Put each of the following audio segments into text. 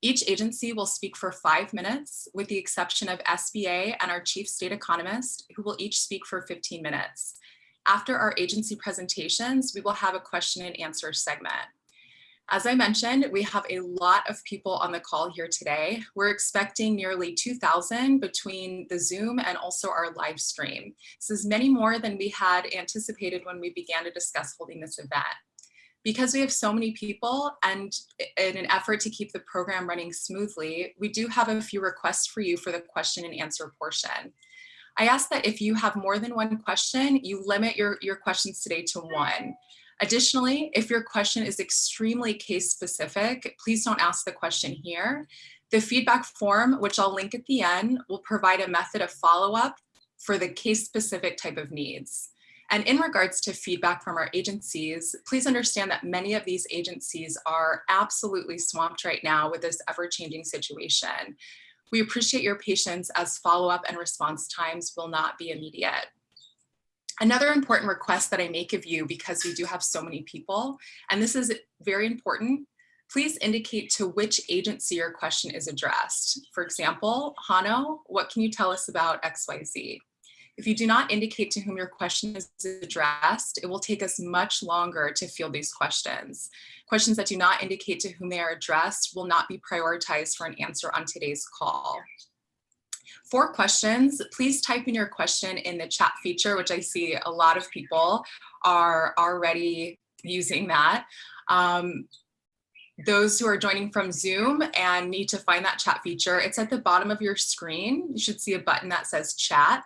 Each agency will speak for 5 minutes, with the exception of SBA and our chief state economist, who will each speak for 15 minutes. After our agency presentations, we will have a question and answer segment. As I mentioned, we have a lot of people on the call here today. We're expecting nearly 2,000 between the Zoom and also our live stream. This is many more than we had anticipated when we began to discuss holding this event. Because we have so many people and in an effort to keep the program running smoothly, we do have a few requests for you for the question and answer portion. I ask that if you have more than one question, you limit your questions today to one. Additionally, if your question is extremely case specific, please don't ask the question here. The feedback form, which I'll link at the end, will provide a method of follow-up for the case specific type of needs. And in regards to feedback from our agencies, please understand that many of these agencies are absolutely swamped right now with this ever-changing situation. We appreciate your patience as follow-up and response times will not be immediate. Another important request that I make of you, because we do have so many people, and this is very important, please indicate to which agency your question is addressed. For example, HANO, what can you tell us about XYZ? If you do not indicate to whom your question is addressed, it will take us much longer to field these questions. Questions that do not indicate to whom they are addressed will not be prioritized for an answer on today's call. For questions, please type in your question in the chat feature, which I see a lot of people are already using that. Those who are joining from Zoom and need to find that chat feature, it's at the bottom of your screen. You should see a button that says chat.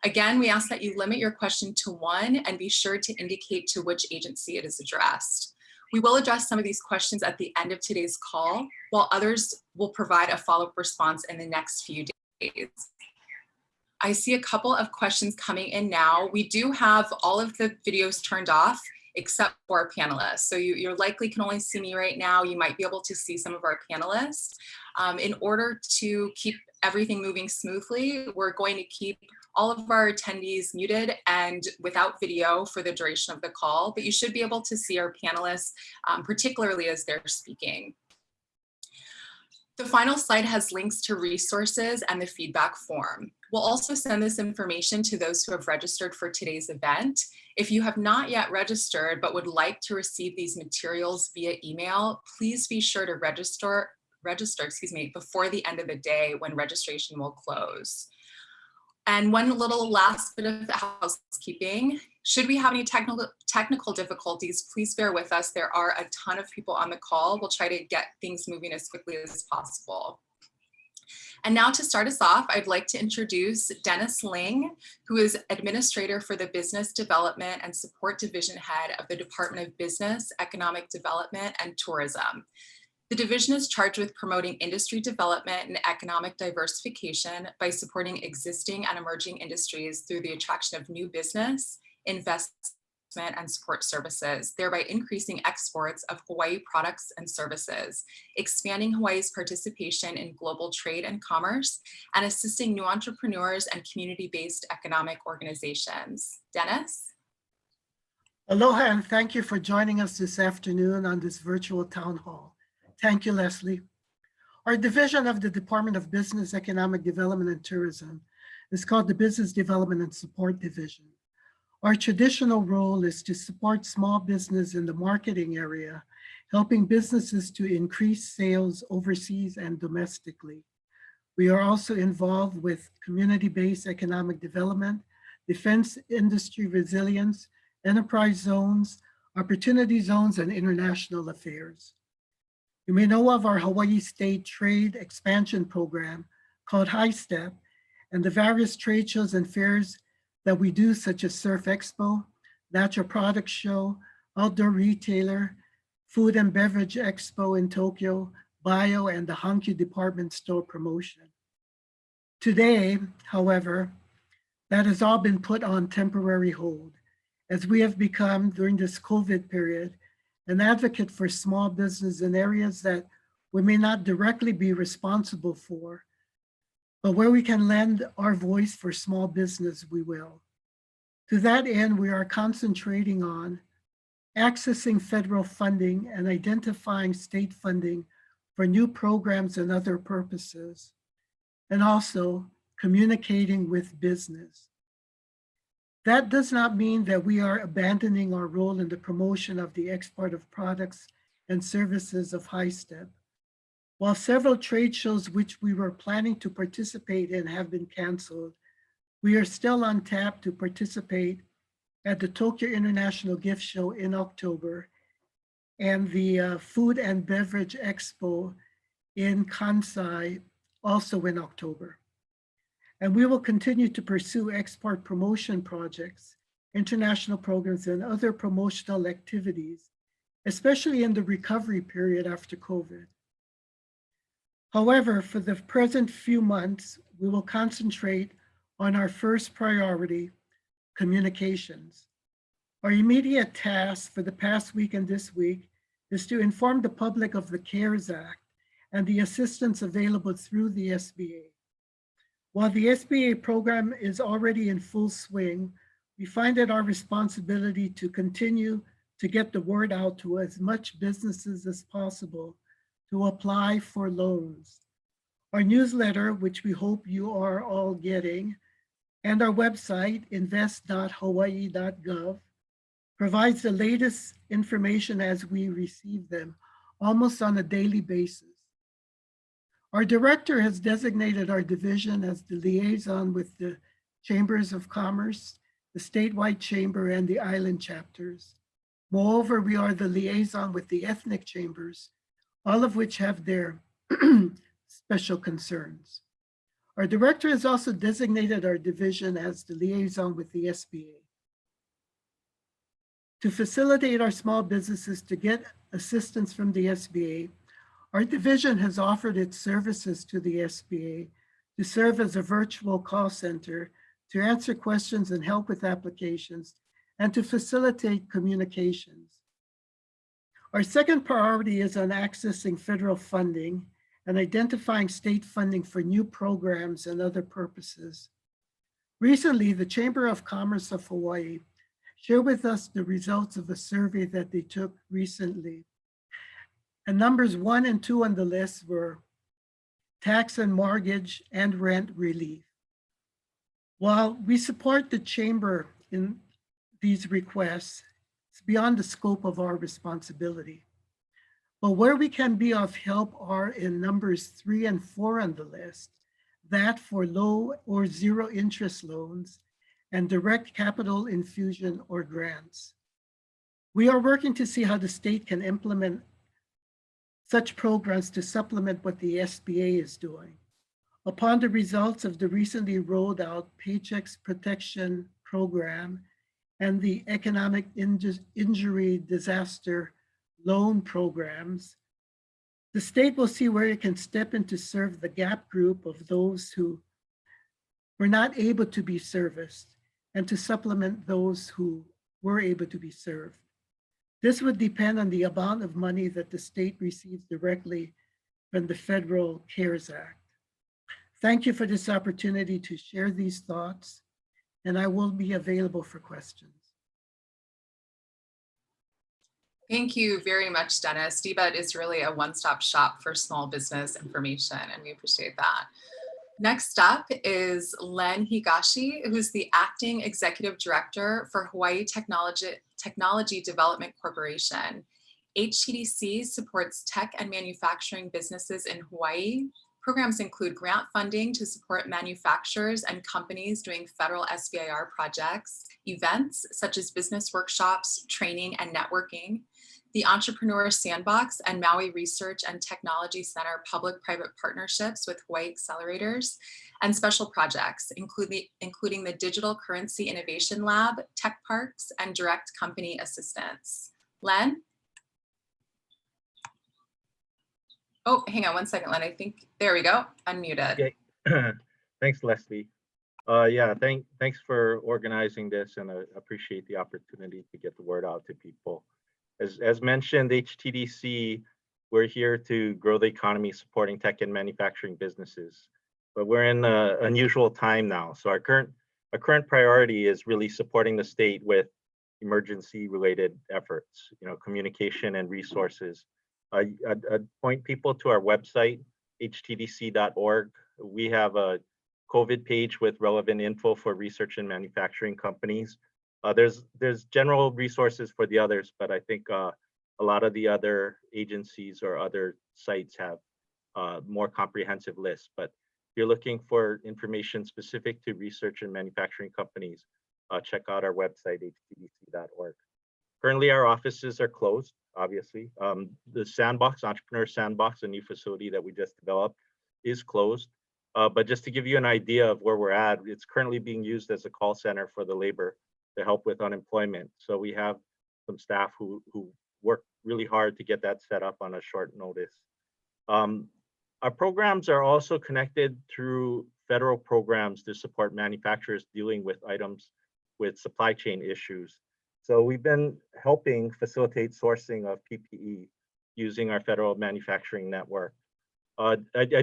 Again, we ask that you limit your question to one and be sure to indicate to which agency it is addressed. We will address some of these questions at the end of today's call, while others will provide a follow-up response in the next few days. I see a couple of questions coming in now. We do have all of the videos turned off except for our panelists. So you likely can only see me right now. You might be able to see some of our panelists. In order to keep everything moving smoothly, we're going to keep all of our attendees muted and without video for the duration of the call, but you should be able to see our panelists, particularly as they're speaking. The final slide has links to resources and the feedback form. We'll also send this information to those who have registered for today's event. If you have not yet registered but would like to receive these materials via email, please be sure to register before the end of the day when registration will close. And one little last bit of housekeeping. Should we have any technical difficulties, please bear with us. There are a ton of people on the call. We'll try to get things moving as quickly as possible. And now to start us off, I'd like to introduce Dennis Ling, who is Administrator for the Business Development and Support Division Head of the Department of Business, Economic Development, and Tourism. The division is charged with promoting industry development and economic diversification by supporting existing and emerging industries through the attraction of new business, investment, and support services, thereby increasing exports of Hawaii products and services, expanding Hawaii's participation in global trade and commerce, and assisting new entrepreneurs and community-based economic organizations. Dennis? Aloha, and thank you for joining us this afternoon on this virtual town hall. Thank you, Leslie. Our division of the Department of Business, Economic Development, and Tourism is called the Business Development and Support Division. Our traditional role is to support small business in the marketing area, helping businesses to increase sales overseas and domestically. We are also involved with community-based economic development, defense industry resilience, enterprise zones, opportunity zones, and international affairs. You may know of our Hawaii State Trade Expansion Program called High Step and the various trade shows and fairs that we do, such as Surf Expo, Natural Products Show, Outdoor Retailer, Food and Beverage Expo in Tokyo, Bio, and the Hankyu Department Store Promotion. Today, however, that has all been put on temporary hold, as we have become, during this COVID period, an advocate for small business in areas that we may not directly be responsible for, but where we can lend our voice for small business, we will. To that end, we are concentrating on accessing federal funding and identifying state funding for new programs and other purposes, and also communicating with business. That does not mean that we are abandoning our role in the promotion of the export of products and services of HiStep. While several trade shows which we were planning to participate in have been canceled, we are still on tap to participate at the Tokyo International Gift Show in October and the Food and Beverage Expo in Kansai also in October. And we will continue to pursue export promotion projects, international programs, and other promotional activities, especially in the recovery period after COVID. However, for the present few months, we will concentrate on our first priority, communications. Our immediate task for the past week and this week is to inform the public of the CARES Act and the assistance available through the SBA. While the SBA program is already in full swing, we find it our responsibility to continue to get the word out to as much businesses as possible to apply for loans. Our newsletter, which we hope you are all getting, and our website, invest.hawaii.gov, provides the latest information as we receive them, almost on a daily basis. Our director has designated our division as the liaison with the Chambers of Commerce, the statewide chamber, and the island chapters. Moreover, we are the liaison with the ethnic chambers, all of which have their special concerns. Our director has also designated our division as the liaison with the SBA. To facilitate our small businesses to get assistance from the SBA, our division has offered its services to the SBA to serve as a virtual call center to answer questions and help with applications and to facilitate communications. Our second priority is on accessing federal funding and identifying state funding for new programs and other purposes. Recently, the Chamber of Commerce of Hawaii shared with us the results of a survey that they took recently. And numbers 1 and 2 on the list were tax and mortgage and rent relief. While we support the Chamber in these requests, it's beyond the scope of our responsibility. But where we can be of help are in numbers 3 and 4 on the list, that for low or zero interest loans and direct capital infusion or grants. We are working to see how the state can implement such programs to supplement what the SBA is doing. Upon the results of the recently rolled out Paychecks Protection Program and the Economic Injury Disaster Loan Programs, the state will see where it can step in to serve the gap group of those who were not able to be serviced and to supplement those who were able to be served. This would depend on the amount of money that the state receives directly from the federal CARES Act. Thank you for this opportunity to share these thoughts, and I will be available for questions. Thank you very much, Dennis. DBEDT is really a one-stop shop for small business information, and we appreciate that. Next up is Len Higashi, who's the Acting Executive Director for Hawaii Technology Development Corporation. HTDC supports tech and manufacturing businesses in Hawaii. Programs include grant funding to support manufacturers and companies doing federal SBIR projects, events such as business workshops, training, and networking, the Entrepreneur Sandbox and Maui Research and Technology Center public-private partnerships with Hawaii accelerators, and special projects, including the Digital Currency Innovation Lab, Tech Parks, and direct company assistance. Len? Oh, hang on one second, Len. I think, there we go, unmuted. Okay. Thanks, Leslie. Yeah, thanks for organizing this, and I appreciate the opportunity to get the word out to people. As mentioned, HTDC, we're here to grow the economy supporting tech and manufacturing businesses, but we're in an unusual time now. So our current priority is really supporting the state with emergency related efforts, communication and resources I'd point people to our website, htdc.org. We have a COVID page with relevant info for research and manufacturing companies. There's general resources for the others, but I think a lot of the other agencies or other sites have more comprehensive lists. But if you're looking for information specific to research and manufacturing companies, check out our website, htdc.org. Currently, our offices are closed, obviously. The Sandbox, Entrepreneur Sandbox, a new facility that we just developed, is closed. But just to give you an idea of where we're at, it's currently being used as a call center for the labor to help with unemployment. So we have some staff who work really hard to get that set up on a short notice. Our programs are also connected through federal programs to support manufacturers dealing with items with supply chain issues. So we've been helping facilitate sourcing of PPE using our federal manufacturing network. I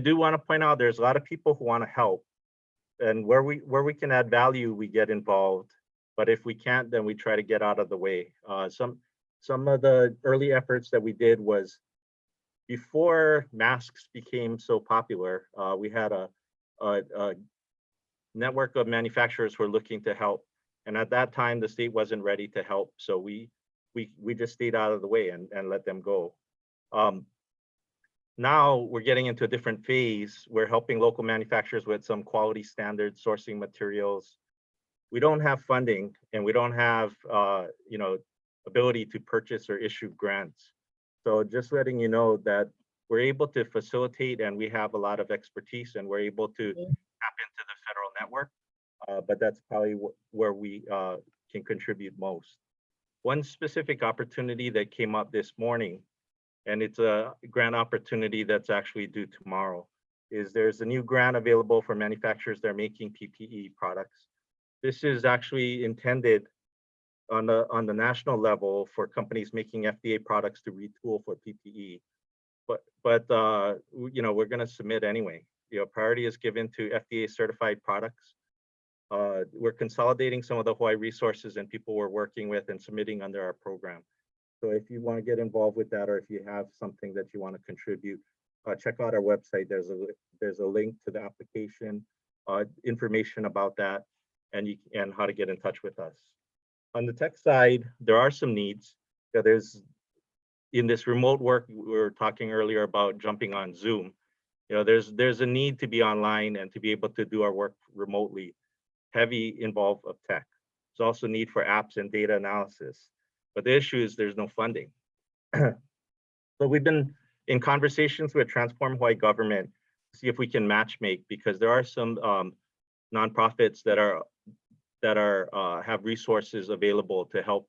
do want to point out there's a lot of people who want to help, and where we can add value, we get involved. But if we can't, then we try to get out of the way. Some of the early efforts that we did was before masks became so popular, we had a network of manufacturers who were looking to help. And at that time, the state wasn't ready to help. So we just stayed out of the way and let them go. Now we're getting into a different phase. We're helping local manufacturers with some quality standards, sourcing materials. We don't have funding and we don't have ability to purchase or issue grants. So just letting you know that we're able to facilitate and we have a lot of expertise and we're able to tap into the federal network. But that's probably where we can contribute most. One specific opportunity that came up this morning, and it's a grant opportunity that's actually due tomorrow, is there's a new grant available for manufacturers that are making PPE products. This is actually intended on the national level for companies making FDA products to retool for PPE. But we're going to submit anyway. Priority is given to FDA certified products. We're consolidating some of the Hawaii resources and people we're working with and submitting under our program. So if you want to get involved with that, or if you have something that you want to contribute, check out our website. There's a link to the application, information about that, and how to get in touch with us. On the tech side, there are some needs. There's in this remote work, we were talking earlier about jumping on Zoom. There's a need to be online and to be able to do our work remotely. Heavy involved of tech. There's also need for apps and data analysis. But the issue is there's no funding. So we've been in conversations with Transform Hawaii government to see if we can match make, because there are some nonprofits that have resources available to help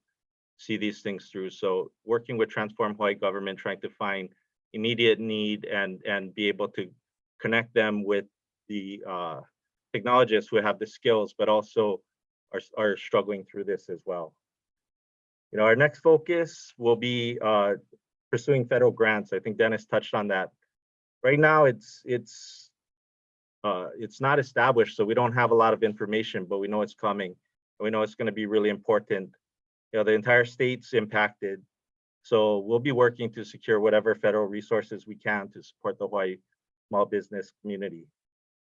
see these things through. So working with Transform Hawaii government, trying to find immediate need and be able to connect them with the technologists who have the skills, but also are struggling through this as well. Our next focus will be pursuing federal grants. I think Dennis touched on that. Right now, it's not established, so we don't have a lot of information, but we know it's coming. We know it's going to be really important. The entire state's impacted, so we'll be working to secure whatever federal resources we can to support the Hawaii small business community.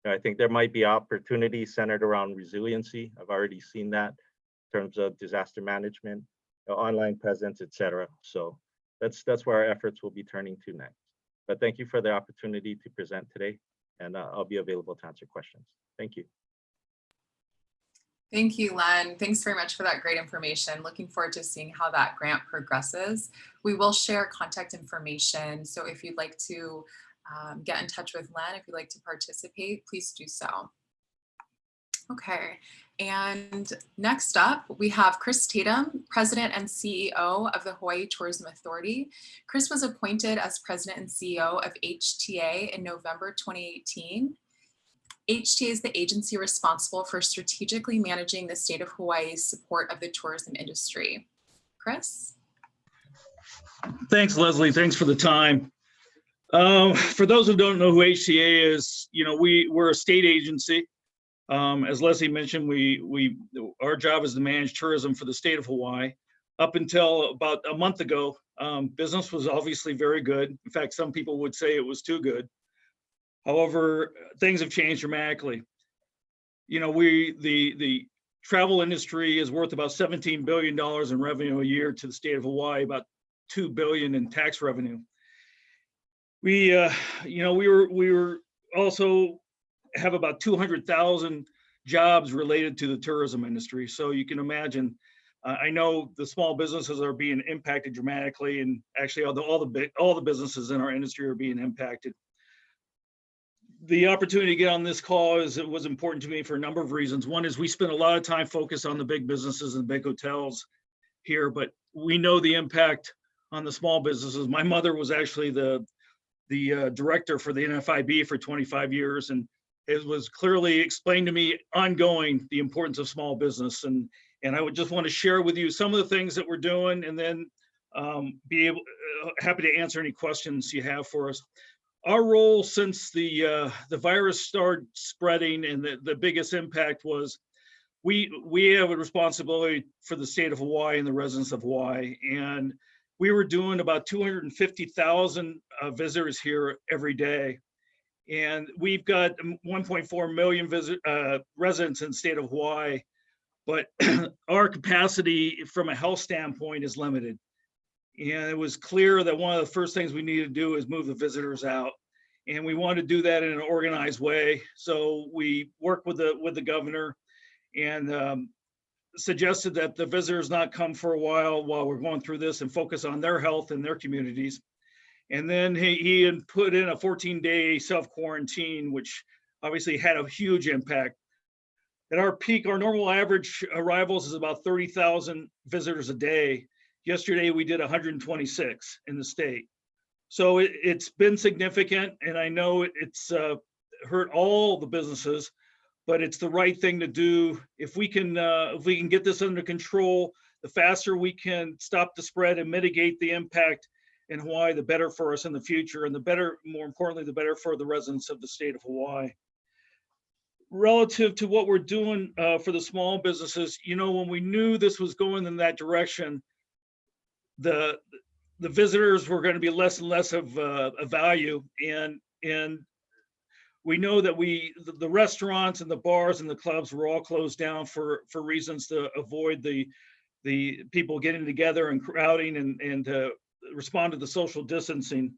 I think there might be opportunities centered around resiliency. I've already seen that in terms of disaster management, online presence, etc. So that's where our efforts will be turning to next. But thank you for the opportunity to present today, and I'll be available to answer questions. Thank you. Thank you, Len. Thanks very much for that great information. Looking forward to seeing how that grant progresses. We will share contact information. So if you'd like to get in touch with Len, if you'd like to participate, please do so. Okay, and next up, we have Chris Tatum, President and CEO of the Hawaii Tourism Authority. Chris was appointed as President and CEO of HTA in November 2018. HTA is the agency responsible for strategically managing the state of Hawaii's support of the tourism industry. Chris? Thanks, Leslie. Thanks for the time. For those who don't know who HTA is, we're a state agency. As Leslie mentioned, our job is to manage tourism for the state of Hawaii. Up until about a month ago, Business was obviously very good. In fact, some people would say it was too good. However, things have changed dramatically. You know, the travel industry is worth about $17 billion in revenue a year to the state of Hawaii, about $2 billion in tax revenue. We were also have about 200,000 jobs related to the tourism industry. So you can imagine, I know the small businesses are being impacted dramatically, and actually all the businesses in our industry are being impacted. The opportunity to get on this call was important to me for a number of reasons. One is we spend a lot of time focused on the big businesses and big hotels here, but we know the impact on the small businesses. My mother was actually the director for the NFIB for 25 years, and it was clearly explained to me ongoing the importance of small business. And I would just want to share with you some of the things that we're doing, and then happy to answer any questions you have for us. Our role since the virus started spreading, and the biggest impact was we have a responsibility for the state of Hawaii and the residents of Hawaii. And we were doing about 250,000 visitors here every day. And we've got 1.4 million residents in the state of Hawaii, but our capacity from a health standpoint is limited. And it was clear that one of the first things we needed to do is move the visitors out. And we wanted to do that in an organized way. So we worked with the governor and suggested that the visitors not come for a while we're going through this, and focus on their health and their communities. And then he had put in a 14-day self-quarantine, which obviously had a huge impact. At our peak, our normal average arrivals is about 30,000 visitors a day. Yesterday, we did 126 in the state. So it's been significant, and I know it's hurt all the businesses, but it's the right thing to do. If we can get this under control, the faster we can stop the spread and mitigate the impact in Hawaii, the better for us in the future, and more importantly, the better for the residents of the state of Hawaii. Relative to what we're doing for the small businesses, you know, when we knew this was going in that direction, the visitors were going to be less and less of a value, and we know that the restaurants and the bars and the clubs were all closed down for reasons to avoid the people getting together and crowding and to respond to the social distancing.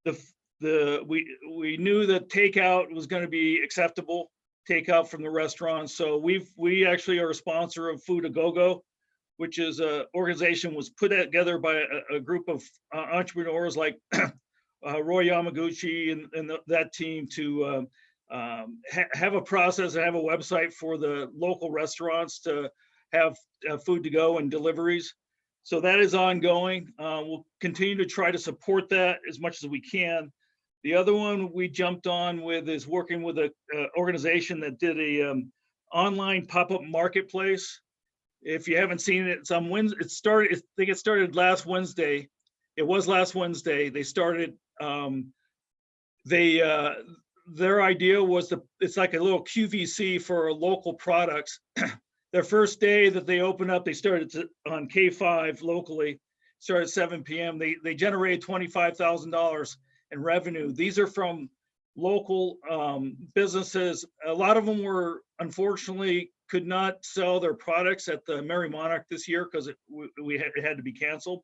We knew that takeout was going to be acceptable, takeout from the restaurants. So we actually are a sponsor of Food A Go-Go, which is an organization was put together by a group of entrepreneurs like Roy Yamaguchi and that team to have a process and have a website for the local restaurants to have food to go and deliveries. So that is ongoing. We'll continue to try to support that as much as we can. The other one we jumped on with is working with an organization that did a online pop-up marketplace. If you haven't seen it, it's on Wednesday. I think it started last Wednesday. It was last Wednesday. They started, their idea was it's like a little QVC for local products. Their first day that they opened up, they started on K5 locally, started at 7 p.m. They generated $25,000 in revenue. These are from local businesses. A lot of them were, unfortunately, could not sell their products at the Merry Monarch this year because it had to be canceled.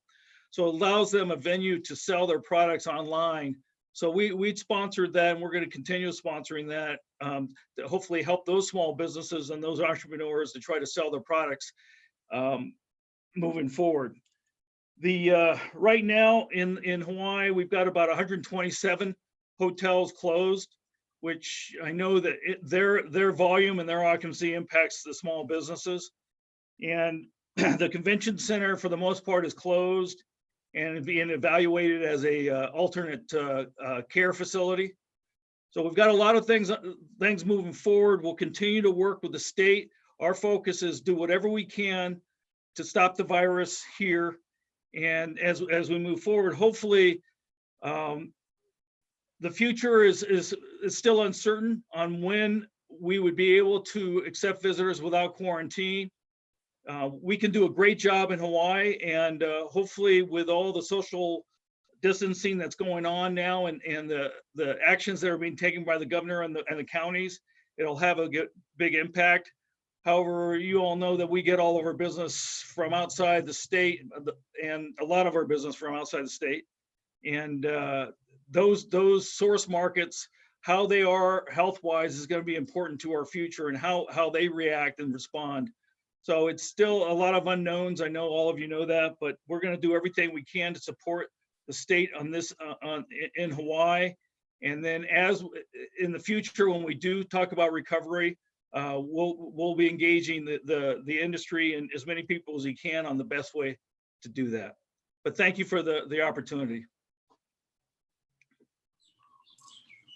So it allows them a venue to sell their products online. So we'd sponsored that, and we're going to continue sponsoring that to hopefully help those small businesses and those entrepreneurs to try to sell their products moving forward. Right now in Hawaii, we've got about 127 hotels closed, which I know that their volume and their occupancy impacts the small businesses. And the convention center, for the most part, is closed and being evaluated as a alternate care facility. So we've got a lot of things moving forward. We'll continue to work with the state. Our focus is do whatever we can to stop the virus here. And as we move forward, hopefully, the future is still uncertain on when we would be able to accept visitors without quarantine. We can do a great job in Hawaii, and hopefully with all the social distancing that's going on now and the actions that are being taken by the governor and the counties, it'll have a big impact. However, you all know that we get all of our business from outside the state, and a lot of our business from outside the state. And those source markets, how they are health-wise is going to be important to our future, and how they react and respond. So it's still a lot of unknowns. I know all of you know that, but we're going to do everything we can to support the state on this in Hawaii. And then as in the future, when we do talk about recovery, we'll be engaging the industry and as many people as we can on the best way to do that. But thank you for the opportunity.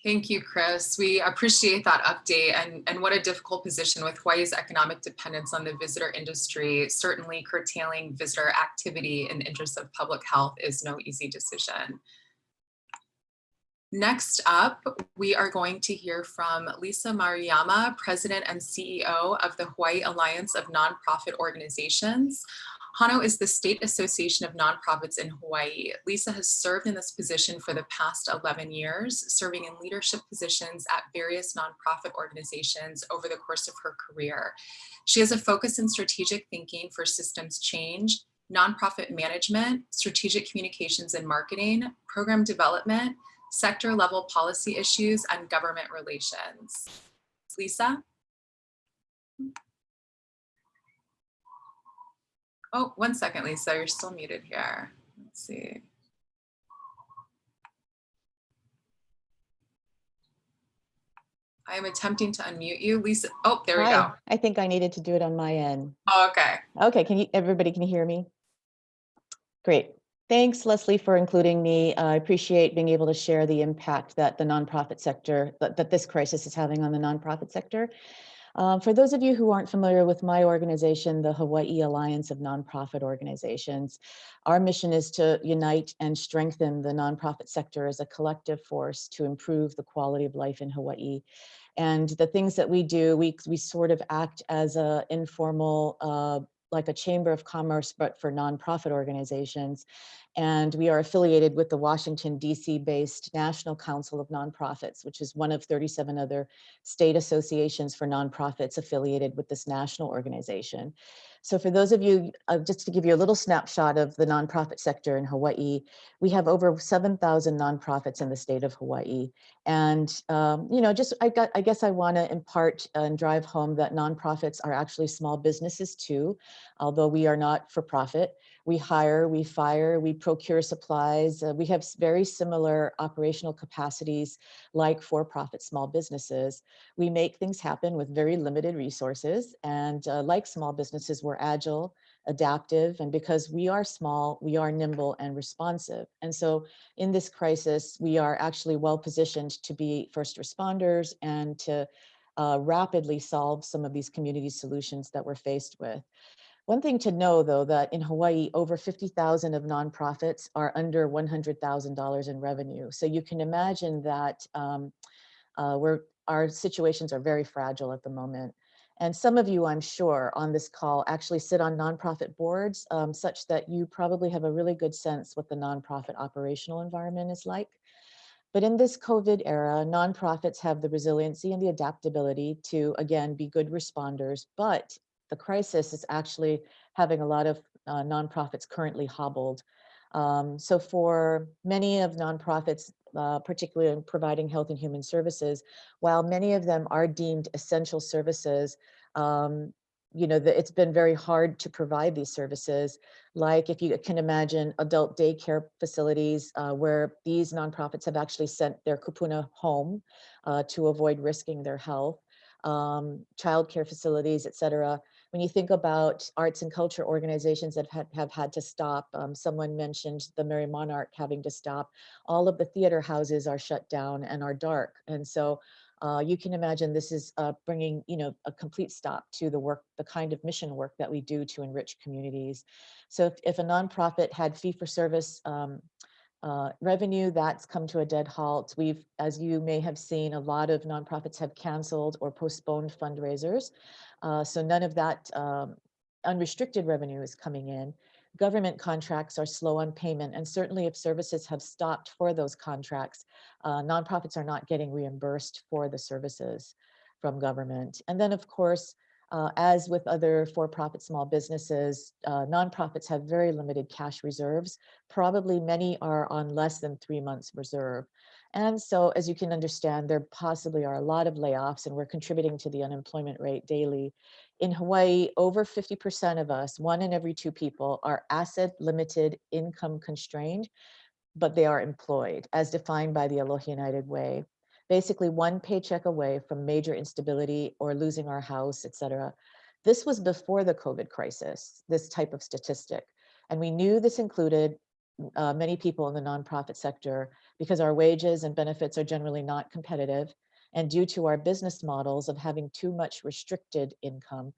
Thank you, Chris. We appreciate that update, and what a difficult position with Hawaii's economic dependence on the visitor industry. Certainly curtailing visitor activity in the interest of public health is no easy decision. Next up, we are going to hear from Lisa Maruyama, President and CEO of the Hawaii Alliance of Nonprofit Organizations. HANO is the State Association of Nonprofits in Hawaii. Lisa has served in this position for the past 11 years, serving in leadership positions at various nonprofit organizations over the course of her career. She has a focus in strategic thinking for systems change, nonprofit management, strategic communications and marketing, program development, sector level policy issues, and government relations. Lisa? Oh, 1 second, Lisa, you're still muted here. Let's see. I am attempting to unmute you, Lisa. Oh, there we go. I think I needed to do it on my end. Oh, okay. Okay, everybody can you hear me? Great. Thanks, Leslie, for including me. I appreciate being able to share the impact that the nonprofit sector, that this crisis is having on the nonprofit sector. For those of you who aren't familiar with my organization, the Hawaii Alliance of Nonprofit Organizations, our mission is to unite and strengthen the nonprofit sector as a collective force to improve the quality of life in Hawaii. And the things that we do, we sort of act as an informal, like a chamber of commerce, but for nonprofit organizations. And we are affiliated with the Washington, DC based National Council of Nonprofits, which is one of 37 other state associations for nonprofits affiliated with this national organization. So for those of you, just to give you a little snapshot of the nonprofit sector in Hawaii, we have over 7,000 nonprofits in the state of Hawaii. And, you know, I guess I want to impart and drive home that nonprofits are actually small businesses too, although we are not for profit. We hire, we fire, we procure supplies. We have very similar operational capacities like for-profit small businesses. We make things happen with very limited resources. And like small businesses, we're agile, adaptive, and because we are small, we are nimble and responsive. And so in this crisis, we are actually well positioned to be first responders and to rapidly solve some of these community solutions that we're faced with. One thing to know, though, that in Hawaii, over 50,000 of nonprofits are under $100,000 in revenue. So you can imagine that our situations are very fragile at the moment. And some of you, I'm sure, on this call actually sit on nonprofit boards, such that you probably have a really good sense what the nonprofit operational environment is like. But in this COVID era, nonprofits have the resiliency and the adaptability to, again, be good responders, but the crisis is actually having a lot of nonprofits currently hobbled. So for many of nonprofits, particularly in providing health and human services, while many of them are deemed essential services, you know, it's been very hard to provide these services. Like if you can imagine adult daycare facilities where these nonprofits have actually sent their kupuna home to avoid risking their health, childcare facilities, et cetera. When you think about arts and culture organizations that have had to stop, someone mentioned the Merry Monarch having to stop. All of the theater houses are shut down and are dark. And so you can imagine this is bringing, you know, a complete stop to the work, the kind of mission work that we do to enrich communities. So if a nonprofit had fee-for-service revenue, that's come to a dead halt. We've, as you may have seen, a lot of nonprofits have canceled or postponed fundraisers. So none of that unrestricted revenue is coming in. Government contracts are slow on payment, and certainly if services have stopped for those contracts, nonprofits are not getting reimbursed for the services from government. And then, of course, as with other for-profit small businesses, nonprofits have very limited cash reserves. Probably many are on less than 3 months reserve. And so, as you can understand, there possibly are a lot of layoffs, and we're contributing to the unemployment rate daily. In Hawaii, over 50% of us, 1 in every 2 people, are asset limited, income constrained, but they are employed as defined by the Aloha United Way. Basically 1 paycheck away from major instability or losing our house, et cetera. This was before the COVID crisis, this type of statistic. And we knew this included many people in the nonprofit sector because our wages and benefits are generally not competitive. And due to our business models of having too much restricted income,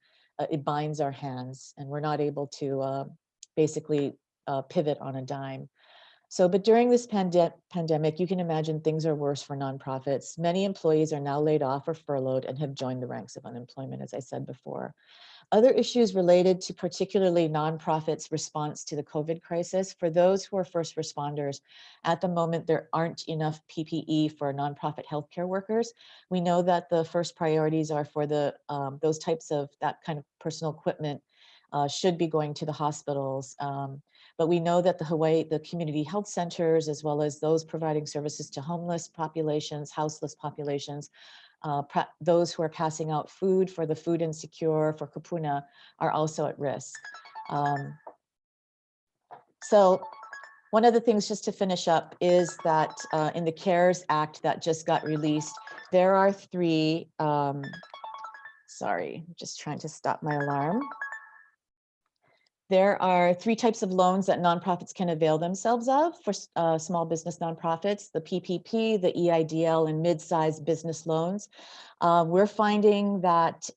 it binds our hands and we're not able to basically pivot on a dime. So, but during this pandemic, you can imagine things are worse for nonprofits. Many employees are now laid off or furloughed and have joined the ranks of unemployment, as I said before. Other issues related to particularly nonprofits' response to the COVID crisis, for those who are first responders, at the moment, there aren't enough PPE for nonprofit healthcare workers. We know that the first priorities are for the those types of that kind of personal equipment should be going to the hospitals. But we know that the community health centers, as well as those providing services to homeless populations, houseless populations, those who are passing out food for the food insecure, for kupuna, are also at risk. So one of the things, just to finish up, is that in the CARES Act that just got released, there are 3, sorry, just trying to stop my alarm. There are 3 types of loans that nonprofits can avail themselves of for small business nonprofits: the PPP, the EIDL, and mid-sized business loans. We're finding that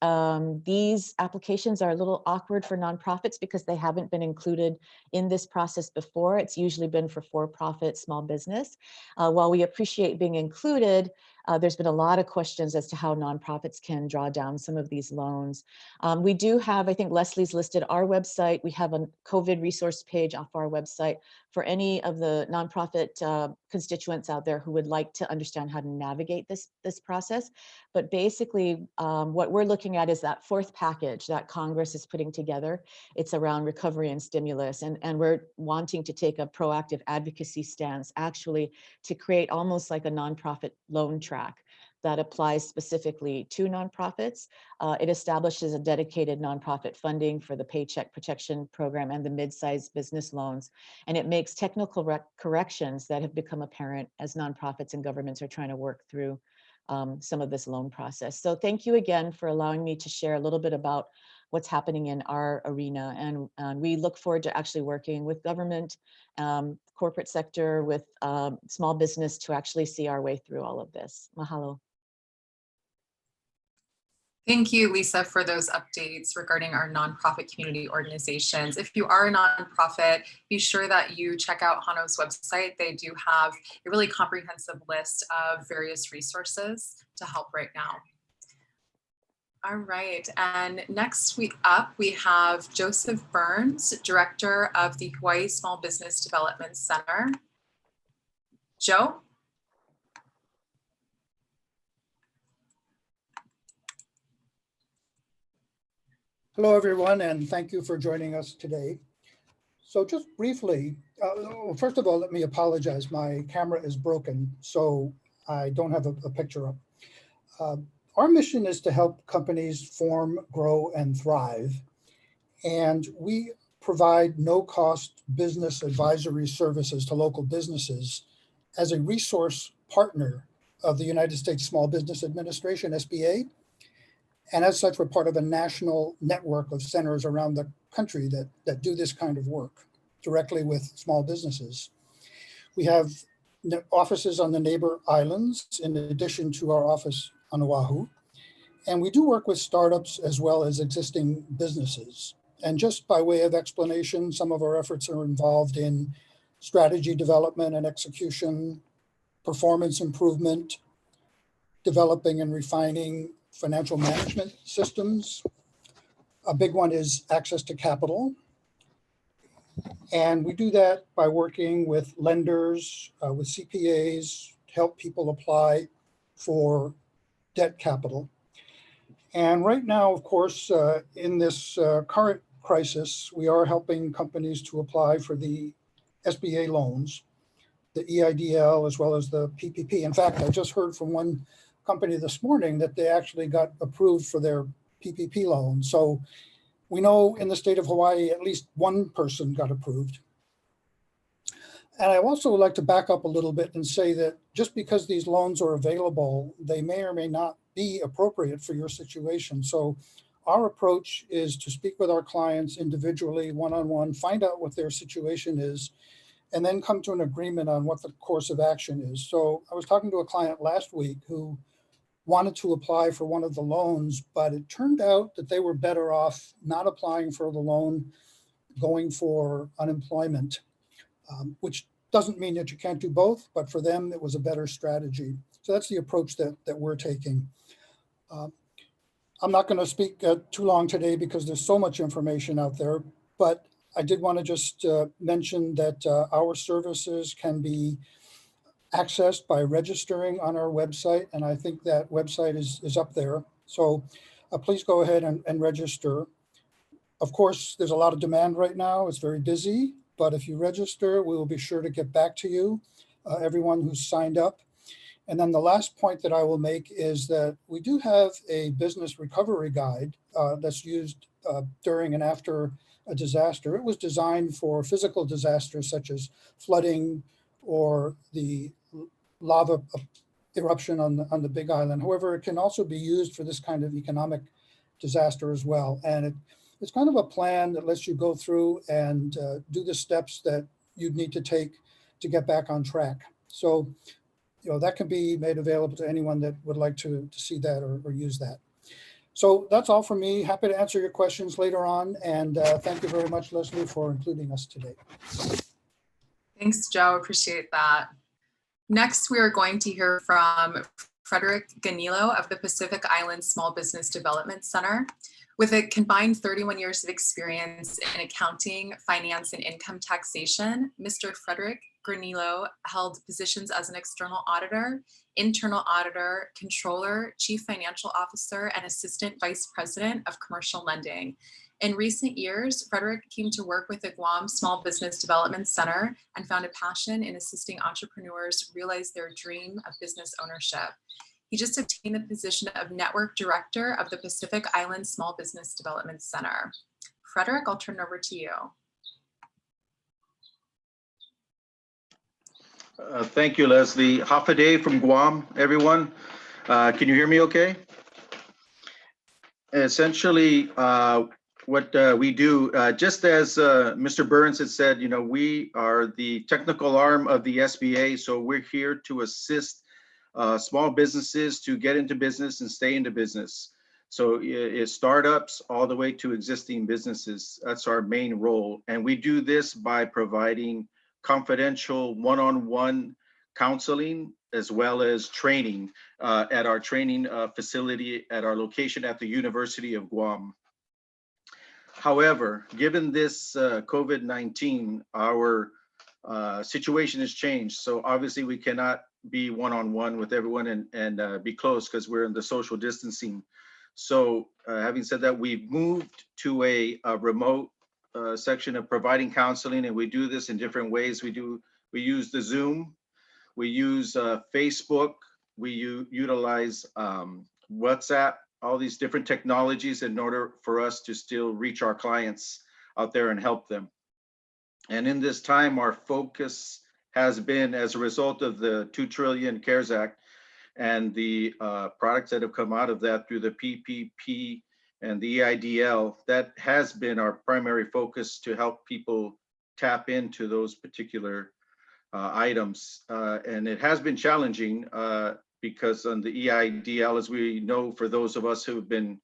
these applications are a little awkward for nonprofits because they haven't been included in this process before. It's usually been for-profit small business. While we appreciate being included, there's been a lot of questions as to how nonprofits can draw down some of these loans. We do have, I think Leslie's listed our website. We have a COVID resource page off our website for any of the nonprofit constituents out there who would like to understand how to navigate this process. But basically, what we're looking at is that 4th package that Congress is putting together. It's around recovery and stimulus, and we're wanting to take a proactive advocacy stance, actually, to create almost like a nonprofit loan track that applies specifically to nonprofits. It establishes a dedicated nonprofit funding for the Paycheck Protection Program and the mid-sized business loans. And it makes technical corrections that have become apparent as nonprofits and governments are trying to work through some of this loan process. So thank you again for allowing me to share a little bit about what's happening in our arena. And we look forward to actually working with government, corporate sector, with small business to actually see our way through all of this. Mahalo. Thank you, Lisa, for those updates regarding our nonprofit community organizations. If you are a nonprofit, be sure that you check out HANO's website. They do have a really comprehensive list of various resources to help right now. All right, and next we have Joseph Burns, Director of the Hawaii Small Business Development Center. Joe? Hello, everyone, and thank you for joining us today. So just briefly, first of all, let me apologize. My camera is broken, so I don't have a picture up. Our mission is to help companies form, grow, and thrive. And we provide no-cost business advisory services to local businesses as a resource partner of the United States Small Business Administration, SBA. And as such, we're part of a national network of centers around the country that do this kind of work directly with small businesses. We have offices on the neighbor islands in addition to our office on Oahu. And we do work with startups as well as existing businesses. And just by way of explanation, some of our efforts are involved in strategy development and execution, performance improvement, developing and refining financial management systems, A big one is access to capital. And we do that by working with lenders, with CPAs, to help people apply for debt capital. And right now, of course, in this current crisis, we are helping companies to apply for the SBA loans, the EIDL, as well as the PPP. In fact, I just heard from one company this morning that they actually got approved for their PPP loan. So we know in the state of Hawaii, at least one person got approved. And I also would like to back up a little bit and say that just because these loans are available, they may or may not be appropriate for your situation. So our approach is to speak with our clients individually, one-on-one, find out what their situation is, and then come to an agreement on what the course of action is. So I was talking to a client last week who wanted to apply for one of the loans, but it turned out that they were better off not applying for the loan, going for unemployment, which doesn't mean that you can't do both, but for them, it was a better strategy. So that's the approach that we're taking. I'm not going to speak too long today because there's so much information out there, but I did want to just mention that our services can be accessed by registering on our website, and I think that website is up there. So please go ahead and register. Of course, there's a lot of demand right now. It's very busy, but if you register, we will be sure to get back to you, everyone who's signed up. And then the last point that I will make is that we do have a business recovery guide that's used during and after a disaster. It was designed for physical disasters such as flooding or the lava eruption on the Big Island. However, it can also be used for this kind of economic disaster as well. And it's kind of a plan that lets you go through and do the steps that you'd need to take to get back on track. So, you know, that can be made available to anyone that would like to see that or use that. So that's all from me. Happy to answer your questions later on. And thank you very much, Leslie, for including us today. Thanks, Joe. Appreciate that. Next, we are going to hear from Frederick Ganilo of the Pacific Island Small Business Development Center. With a combined 31 years of experience in accounting, finance, and income taxation, Mr. Frederick Ganilo held positions as an external auditor, internal auditor, controller, chief financial officer, and assistant vice president of commercial lending. In recent years, Frederick came to work with the Guam Small Business Development Center and found a passion in assisting entrepreneurs realize their dream of business ownership. He just obtained the position of Network Director of the Pacific Island Small Business Development Center. Frederick, I'll turn it over to you. Thank you, Leslie. Hafa day from Guam, everyone. Can you hear me okay? Essentially, what we do, just as Mr. Burns had said, you know, we are the technical arm of the SBA, so we're here to assist small businesses to get into business and stay into business. So it's startups all the way to existing businesses. That's our main role. And we do this by providing confidential one-on-one counseling as well as training at our training facility at our location at the University of Guam. However, given this COVID-19, our situation has changed. So obviously we cannot be one-on-one with everyone and be close because we're in the social distancing. So having said that, we've moved to a remote section of providing counseling, and we do this in different ways. We use the Zoom, we use Facebook, we utilize WhatsApp, all these different technologies in order for us to still reach our clients out there and help them. And in this time, our focus has been, as a result of the 2 trillion CARES Act and the products that have come out of that through the PPP and the EIDL, that has been our primary focus to help people tap into those particular items. And it has been challenging because on the EIDL, as we know, for those of us who have been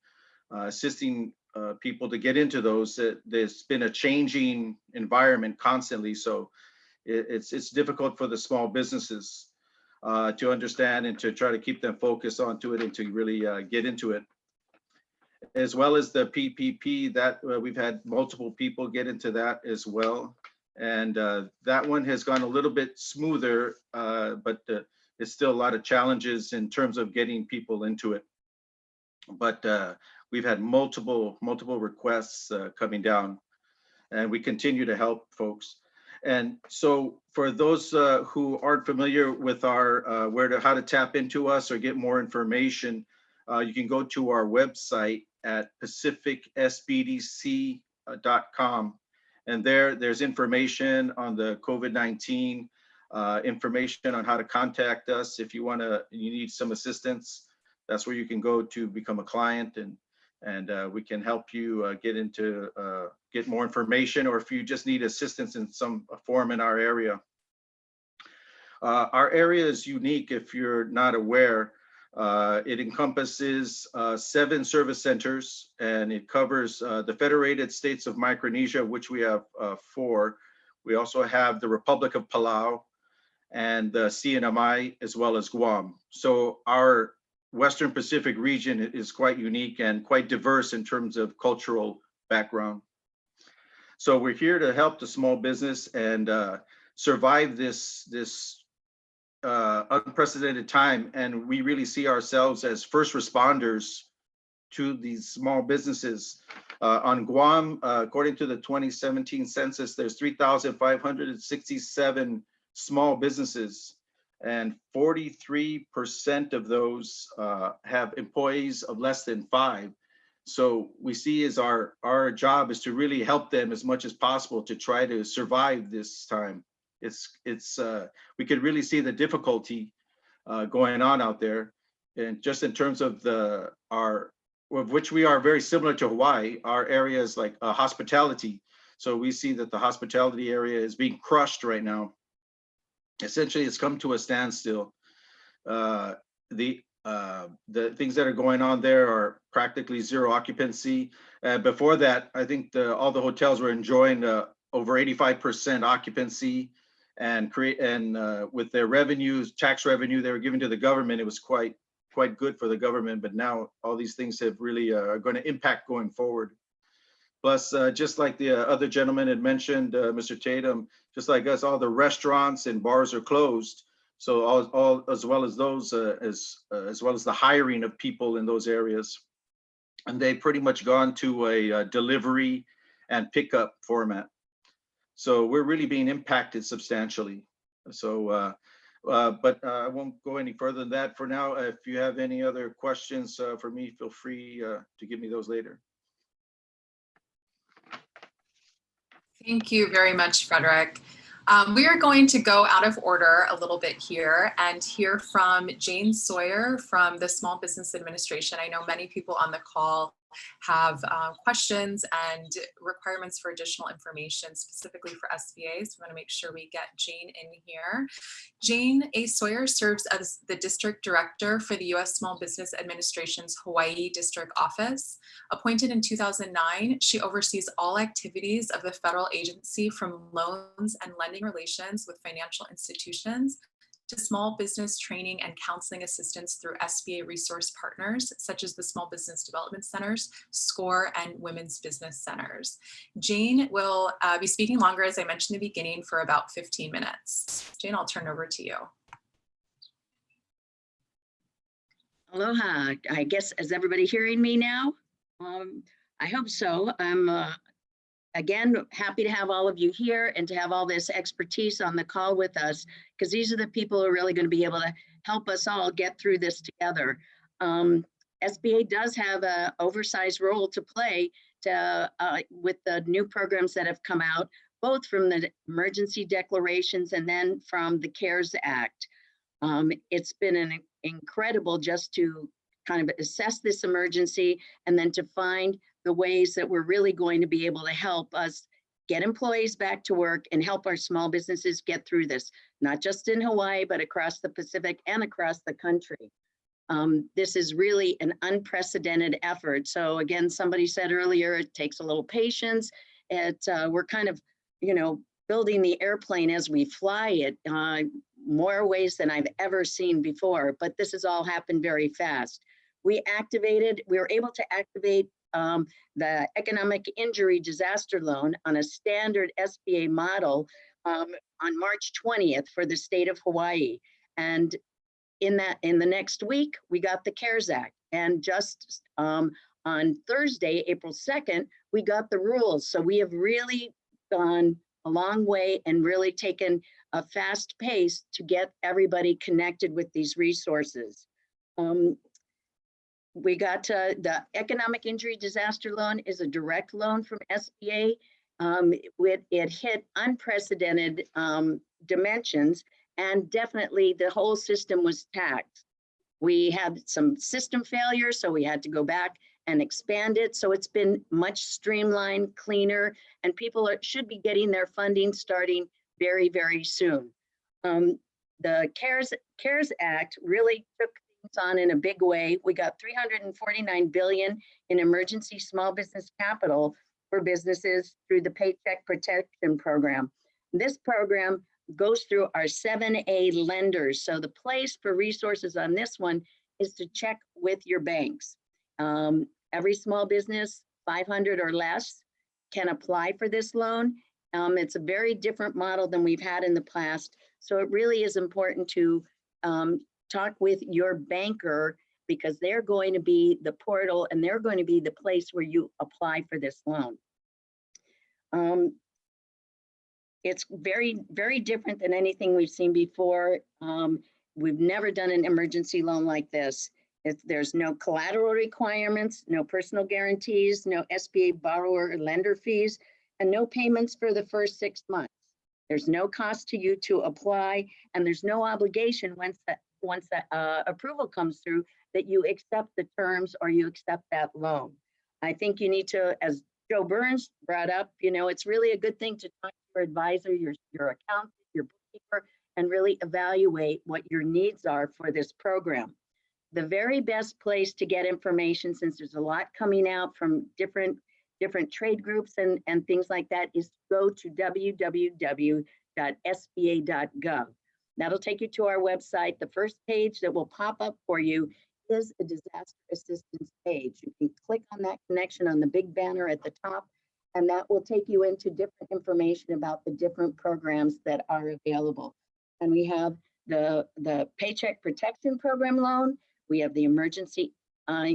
assisting people to get into those, there's been a changing environment constantly. So it's difficult for the small businesses to understand and to try to keep them focused onto it and to really get into it. as well as the PPP that we've had multiple people get into that as well. And that one has gone a little bit smoother, but it's still a lot of challenges in terms of getting people into it. But we've had multiple requests coming down, and we continue to help folks. And so for those who aren't familiar with our how to tap into us or get more information, you can go to our website at pacificsbdc.com. And there's information on the COVID-19, information on how to contact us if you need some assistance. That's where you can go to become a client, and we can help you get more information, or if you just need assistance in some form in our area. Our area is unique if you're not aware. It encompasses 7 service centers, and it covers the Federated States of Micronesia, which we have 4. We also have the Republic of Palau and the CNMI, as well as Guam. So our Western Pacific region is quite unique and quite diverse in terms of cultural background. So we're here to help the small business and survive this unprecedented time. And we really see ourselves as first responders to these small businesses. On Guam, according to the 2017 census, there's 3,567 small businesses, and 43% of those have employees of less than 5. So we see as our job is to really help them as much as possible to try to survive this time. We could really see the difficulty going on out there, and just in terms of which we are very similar to Hawaii. Our area is like hospitality, so we see that the hospitality area is being crushed right now. Essentially, it's come to a standstill. The things that are going on there are practically zero occupancy. Before that, I think all the hotels were enjoying over 85% occupancy, and with their revenues, tax revenue they were giving to the government, it was quite good for the government. But now all these things have really are going to impact going forward. Plus, just like the other gentleman had mentioned, Mr. Tatum, just like us, all the restaurants and bars are closed. So all as well as those, as well as the hiring of people in those areas, and they've pretty much gone to a delivery and pickup format. So we're really being impacted substantially. So, but I won't go any further than that for now. If you have any other questions for me, feel free to give me those later. Thank you very much, Frederick. We are going to go out of order a little bit here and hear from Jane Sawyer from the Small Business Administration. I know many people on the call have questions and requirements for additional information specifically for SBA. So we want to make sure we get Jane in here. Jane A. Sawyer serves as the District Director for the U.S. Small Business Administration's Hawaii District Office. Appointed in 2009, she oversees all activities of the federal agency, from loans and lending relations with financial institutions to small business training and counseling assistance through SBA resource partners, such as the Small Business Development Centers, SCORE, and Women's Business Centers. Jane will be speaking longer, as I mentioned in the beginning, for about 15 minutes. Jane, I'll turn over to you. Aloha. I guess, is everybody hearing me now? I hope so. I'm again happy to have all of you here and to have all this expertise on the call with us, because these are the people who are really going to be able to help us all get through this together. SBA does have an oversized role to play with the new programs that have come out, both from the emergency declarations and then from the CARES Act. It's been incredible just to kind of assess this emergency and then to find the ways that we're really going to be able to help us get employees back to work and help our small businesses get through this, not just in Hawaii, but across the Pacific and across the country. This is really an unprecedented effort. So again, somebody said earlier, it takes a little patience. We're kind of, building the airplane as we fly it, more ways than I've ever seen before, but this has all happened very fast. we were able to activate the economic injury disaster loan on a standard SBA model on March 20th for the state of Hawaii. And in the next week, we got the CARES Act. And just on Thursday, April 2nd, we got the rules. So we have really gone a long way and really taken a fast pace to get everybody connected with these resources. We got the economic injury disaster loan is a direct loan from SBA. It hit unprecedented dimensions, and definitely the whole system was taxed. We had some system failures, so we had to go back and expand it. So it's been much streamlined, cleaner, and people should be getting their funding starting very, very soon. The CARES Act really took things on in a big way. We got $349 billion in emergency small business capital for businesses through the Paycheck Protection Program. This program goes through our 7A lenders. So the place for resources on this one is to check with your banks. Every small business, 500 or less, can apply for this loan. It's a very different model than we've had in the past. So it really is important to talk with your banker, because they're going to be the portal and they're going to be the place where you apply for this loan. It's very, very different than anything we've seen before. We've never done an emergency loan like this. There's no collateral requirements, no personal guarantees, no SBA borrower or lender fees, and no payments for the first 6 months. There's no cost to you to apply, and there's no obligation once the approval comes through that you accept the terms or you accept that loan. I think you need to, as Joe Burns brought up, it's really a good thing to talk to your advisor, your accountant, your bookkeeper, and really evaluate what your needs are for this program. The very best place to get information, since there's a lot coming out from different trade groups and things like that, is to go to www.sba.gov. That'll take you to our website. The first page that will pop up for you is a disaster assistance page. You can click on that connection on the big banner at the top, and that will take you into different information about the different programs that are available. And we have the Paycheck Protection Program loan, we have the emergency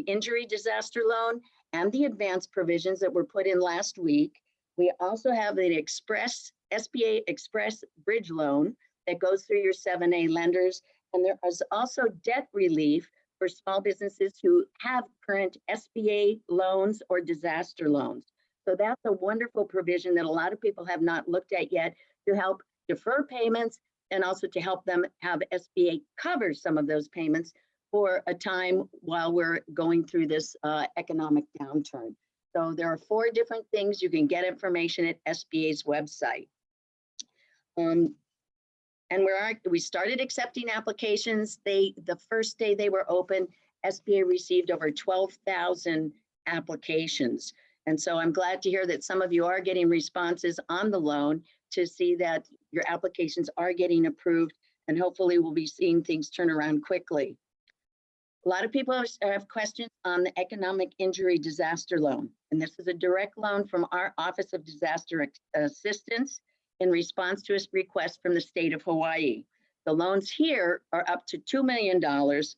injury disaster loan, and the advanced provisions that were put in last week. We also have the SBA Express Bridge loan that goes through your 7A lenders. And there is also debt relief for small businesses who have current SBA loans or disaster loans. So that's a wonderful provision that a lot of people have not looked at yet, to help defer payments and also to help them have SBA cover some of those payments for a time while we're going through this economic downturn. So there are 4 different things. You can get information at SBA's website. And we started accepting applications. The first day they were open, SBA received over 12,000 applications. And so I'm glad to hear that some of you are getting responses on the loan, to see that your applications are getting approved, and hopefully we'll be seeing things turn around quickly. A lot of people have questions on the economic injury disaster loan, and this is a direct loan from our Office of Disaster Assistance in response to a request from the state of Hawaii. The loans here are up to $2 million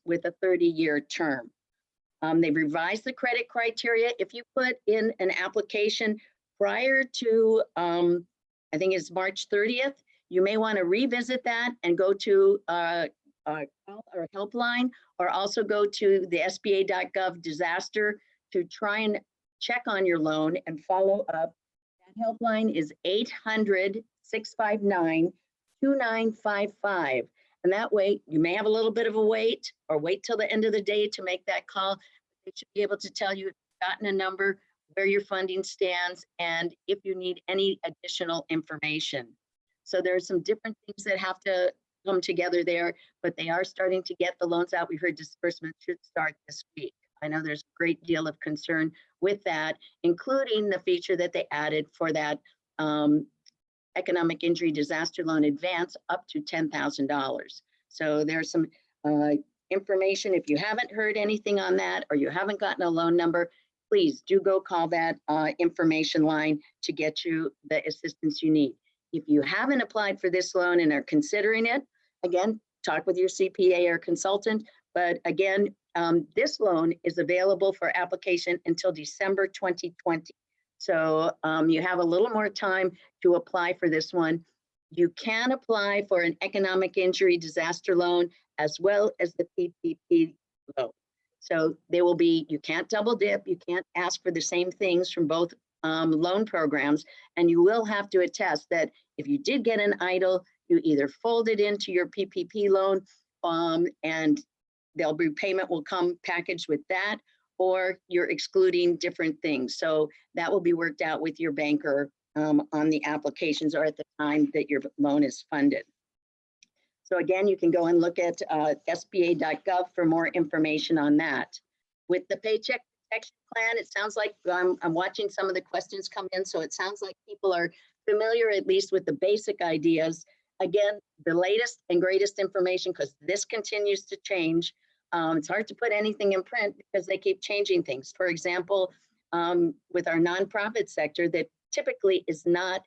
with a 30-year term. They've revised the credit criteria. If you put in an application prior to, I think it's March 30th, you may want to revisit that and go to our helpline, or also go to the SBA.gov disaster to try and check on your loan and follow up. That helpline is 800-659-2955. And that way you may have a little bit of a wait, or wait till the end of the day to make that call. They should be able to tell you if you've gotten a number, where your funding stands, and if you need any additional information. So there are some different things that have to come together there, but they are starting to get the loans out. We heard disbursement should start this week. I know there's a great deal of concern with that, including the feature that they added for that economic injury disaster loan advance up to $10,000. So there's some information. If you haven't heard anything on that or you haven't gotten a loan number, please do go call that information line to get you the assistance you need. If you haven't applied for this loan and are considering it, again, talk with your CPA or consultant. But again, this loan is available for application until December 2020. So you have a little more time to apply for this one. You can apply for an economic injury disaster loan as well as the PPP loan. So there will be, you can't double dip, you can't ask for the same things from both loan programs, and you will have to attest that if you did get an EIDL, you either fold it into your PPP loan and there'll be payment will come packaged with that, or you're excluding different things. So that will be worked out with your banker on the applications or at the time that your loan is funded. So again, you can go and look at sba.gov for more information on that. With the Paycheck Protection Plan, it sounds like I'm watching some of the questions come in, so it sounds like people are familiar at least with the basic ideas. Again, the latest and greatest information, because this continues to change. It's hard to put anything in print because they keep changing things. For example, with our nonprofit sector that typically is not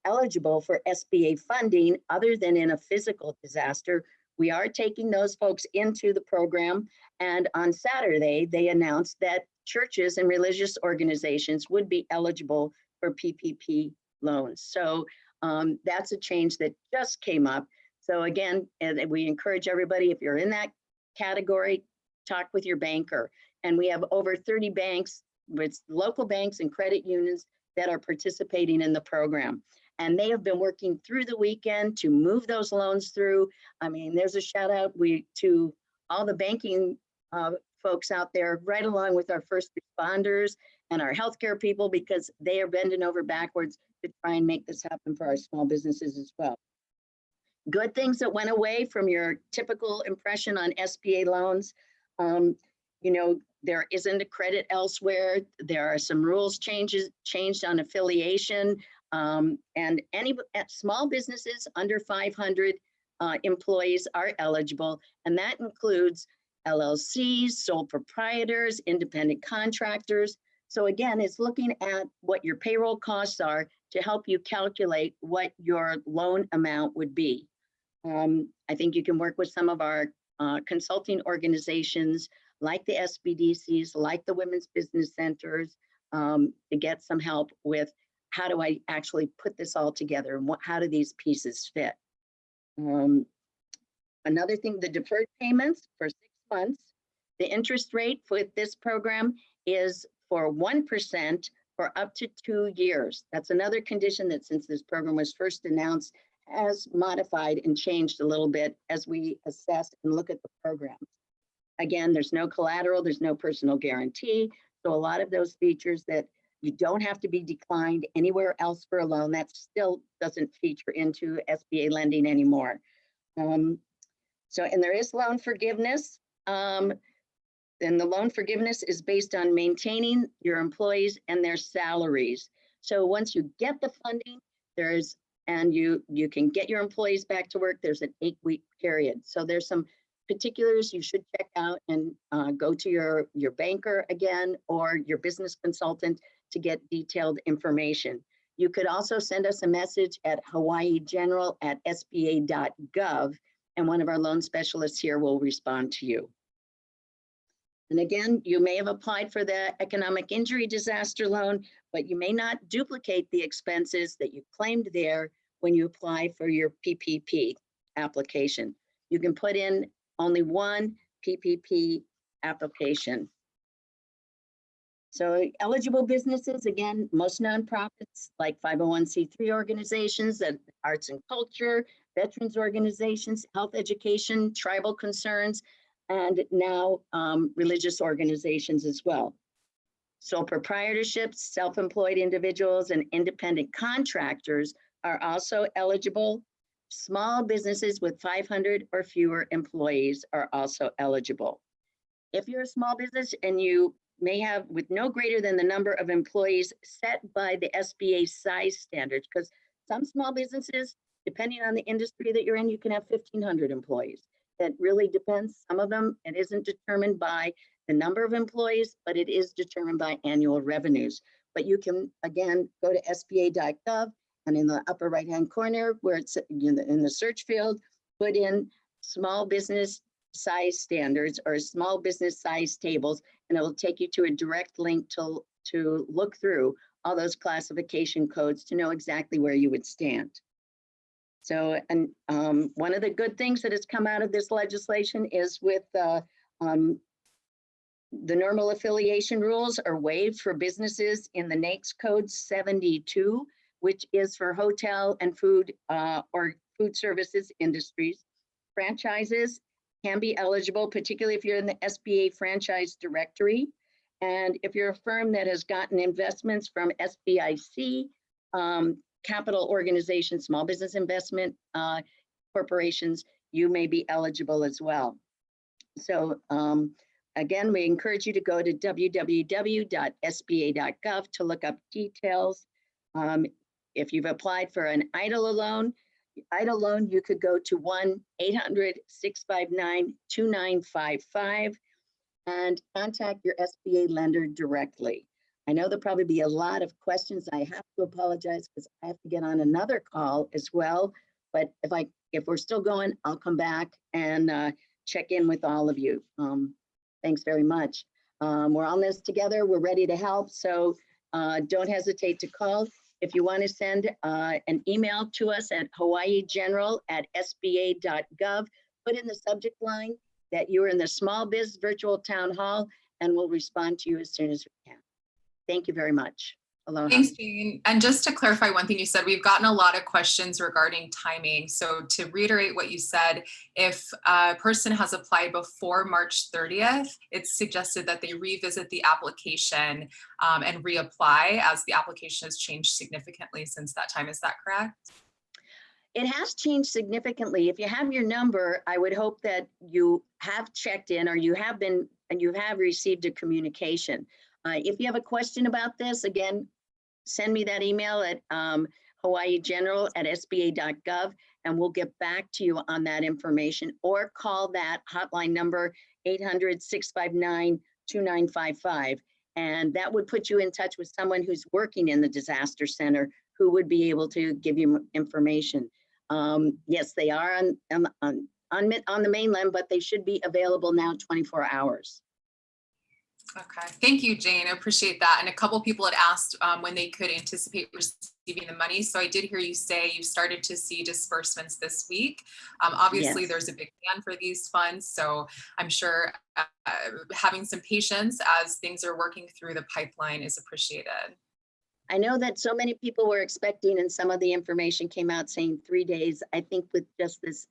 eligible for SBA funding other than in a physical disaster, we are taking those folks into the program. And on Saturday, they announced that churches and religious organizations would be eligible for PPP loans. So that's a change that just came up. So again, we encourage everybody, if you're in that category, talk with your banker. And we have over 30 banks, with local banks and credit unions that are participating in the program. And they have been working through the weekend to move those loans through. I mean, there's a shout out to all the banking folks out there, right along with our first responders and our healthcare people, because they are bending over backwards to try and make this happen for our small businesses as well. Good things that went away from your typical impression on SBA loans. You know, there isn't a credit elsewhere. There are some rules changed on affiliation, and any small businesses under 500 employees are eligible, and that includes LLCs, sole proprietors, independent contractors. So again, it's looking at what your payroll costs are to help you calculate what your loan amount would be. I think you can work with some of our consulting organizations like the SBDCs, like the Women's Business Centers, to get some help with how do I actually put this all together and how do these pieces fit. Another thing, the deferred payments for 6 months, the interest rate for this program is for 1% for up to 2 years. That's another condition that since this program was first announced has modified and changed a little bit as we assess and look at the program. Again, there's no collateral, there's no personal guarantee. So a lot of those features that you don't have to be declined anywhere else for a loan, that still doesn't feature into SBA lending anymore. And there is loan forgiveness. And the loan forgiveness is based on maintaining your employees and their salaries. So once you get the funding, and you can get your employees back to work, there's an 8-week period. So there's some particulars you should check out and go to your banker again or your business consultant to get detailed information. You could also send us a message at hawaiigeneral@sba.gov, and one of our loan specialists here will respond to you. And again, you may have applied for the economic injury disaster loan, but you may not duplicate the expenses that you claimed there when you apply for your PPP application. You can put in only one PPP application. So eligible businesses, again, most nonprofits like 501c3 organizations, that arts and culture, veterans organizations, health education, tribal concerns, and now religious organizations as well. Sole proprietorships, self-employed individuals, and independent contractors are also eligible. Small businesses with 500 or fewer employees are also eligible. If you're a small business and you may have with no greater than the number of employees set by the SBA size standards, because some small businesses, depending on the industry that you're in, you can have 1,500 employees. It really depends. Some of them, it isn't determined by the number of employees, but it is determined by annual revenues. But you can, again, go to SBA.gov, and in the upper right-hand corner where it's in the search field, put in small business size standards or small business size tables, and it will take you to a direct link to look through all those classification codes to know exactly where you would stand. So, and one of the good things that has come out of this legislation is with the normal affiliation rules are waived for businesses in the NAICS code 72, which is for hotel and food or food services industries. Franchises can be eligible, particularly if you're in the SBA franchise directory. And if you're a firm that has gotten investments from SBIC, capital organizations, small business investment corporations, you may be eligible as well. So again, we encourage you to go to www.sba.gov to look up details. If you've applied for an EIDL loan, you could go to 1-800-659-2955 and contact your SBA lender directly. I know there'll probably be a lot of questions. I have to apologize because I have to get on another call as well. But if we're still going, I'll come back and check in with all of you. Thanks very much. We're on this together. We're ready to help. So don't hesitate to call. If you want to send an email to us at hawaiigeneral@sba.gov, put in the subject line that you're in the Small Biz Virtual Town Hall, and we'll respond to you as soon as we can. Thank you very much. Aloha. Thanks, Jane. And just to clarify one thing you said, we've gotten a lot of questions regarding timing. So to reiterate what you said, if a person has applied before March 30th, it's suggested that they revisit the application and reapply as the application has changed significantly since that time. Is that correct? It has changed significantly. If you have your number, I would hope that you have checked in or you have been and you have received a communication. If you have a question about this, again, send me that email at hawaiigeneral@sba.gov, and we'll get back to you on that information, or call that hotline number 800-659-2955. And that would put you in touch with someone who's working in the disaster center who would be able to give you information. Yes, they are on the mainland, but they should be available now 24 hours. Okay, thank you, Jane. I appreciate that. And a couple people had asked when they could anticipate receiving the money. So I did hear you say you started to see disbursements this week. Obviously, Yes. There's a big demand for these funds. So I'm sure having some patience as things are working through the pipeline is appreciated. I know that so many people were expecting, and some of the information came out saying 3 days. I think with just this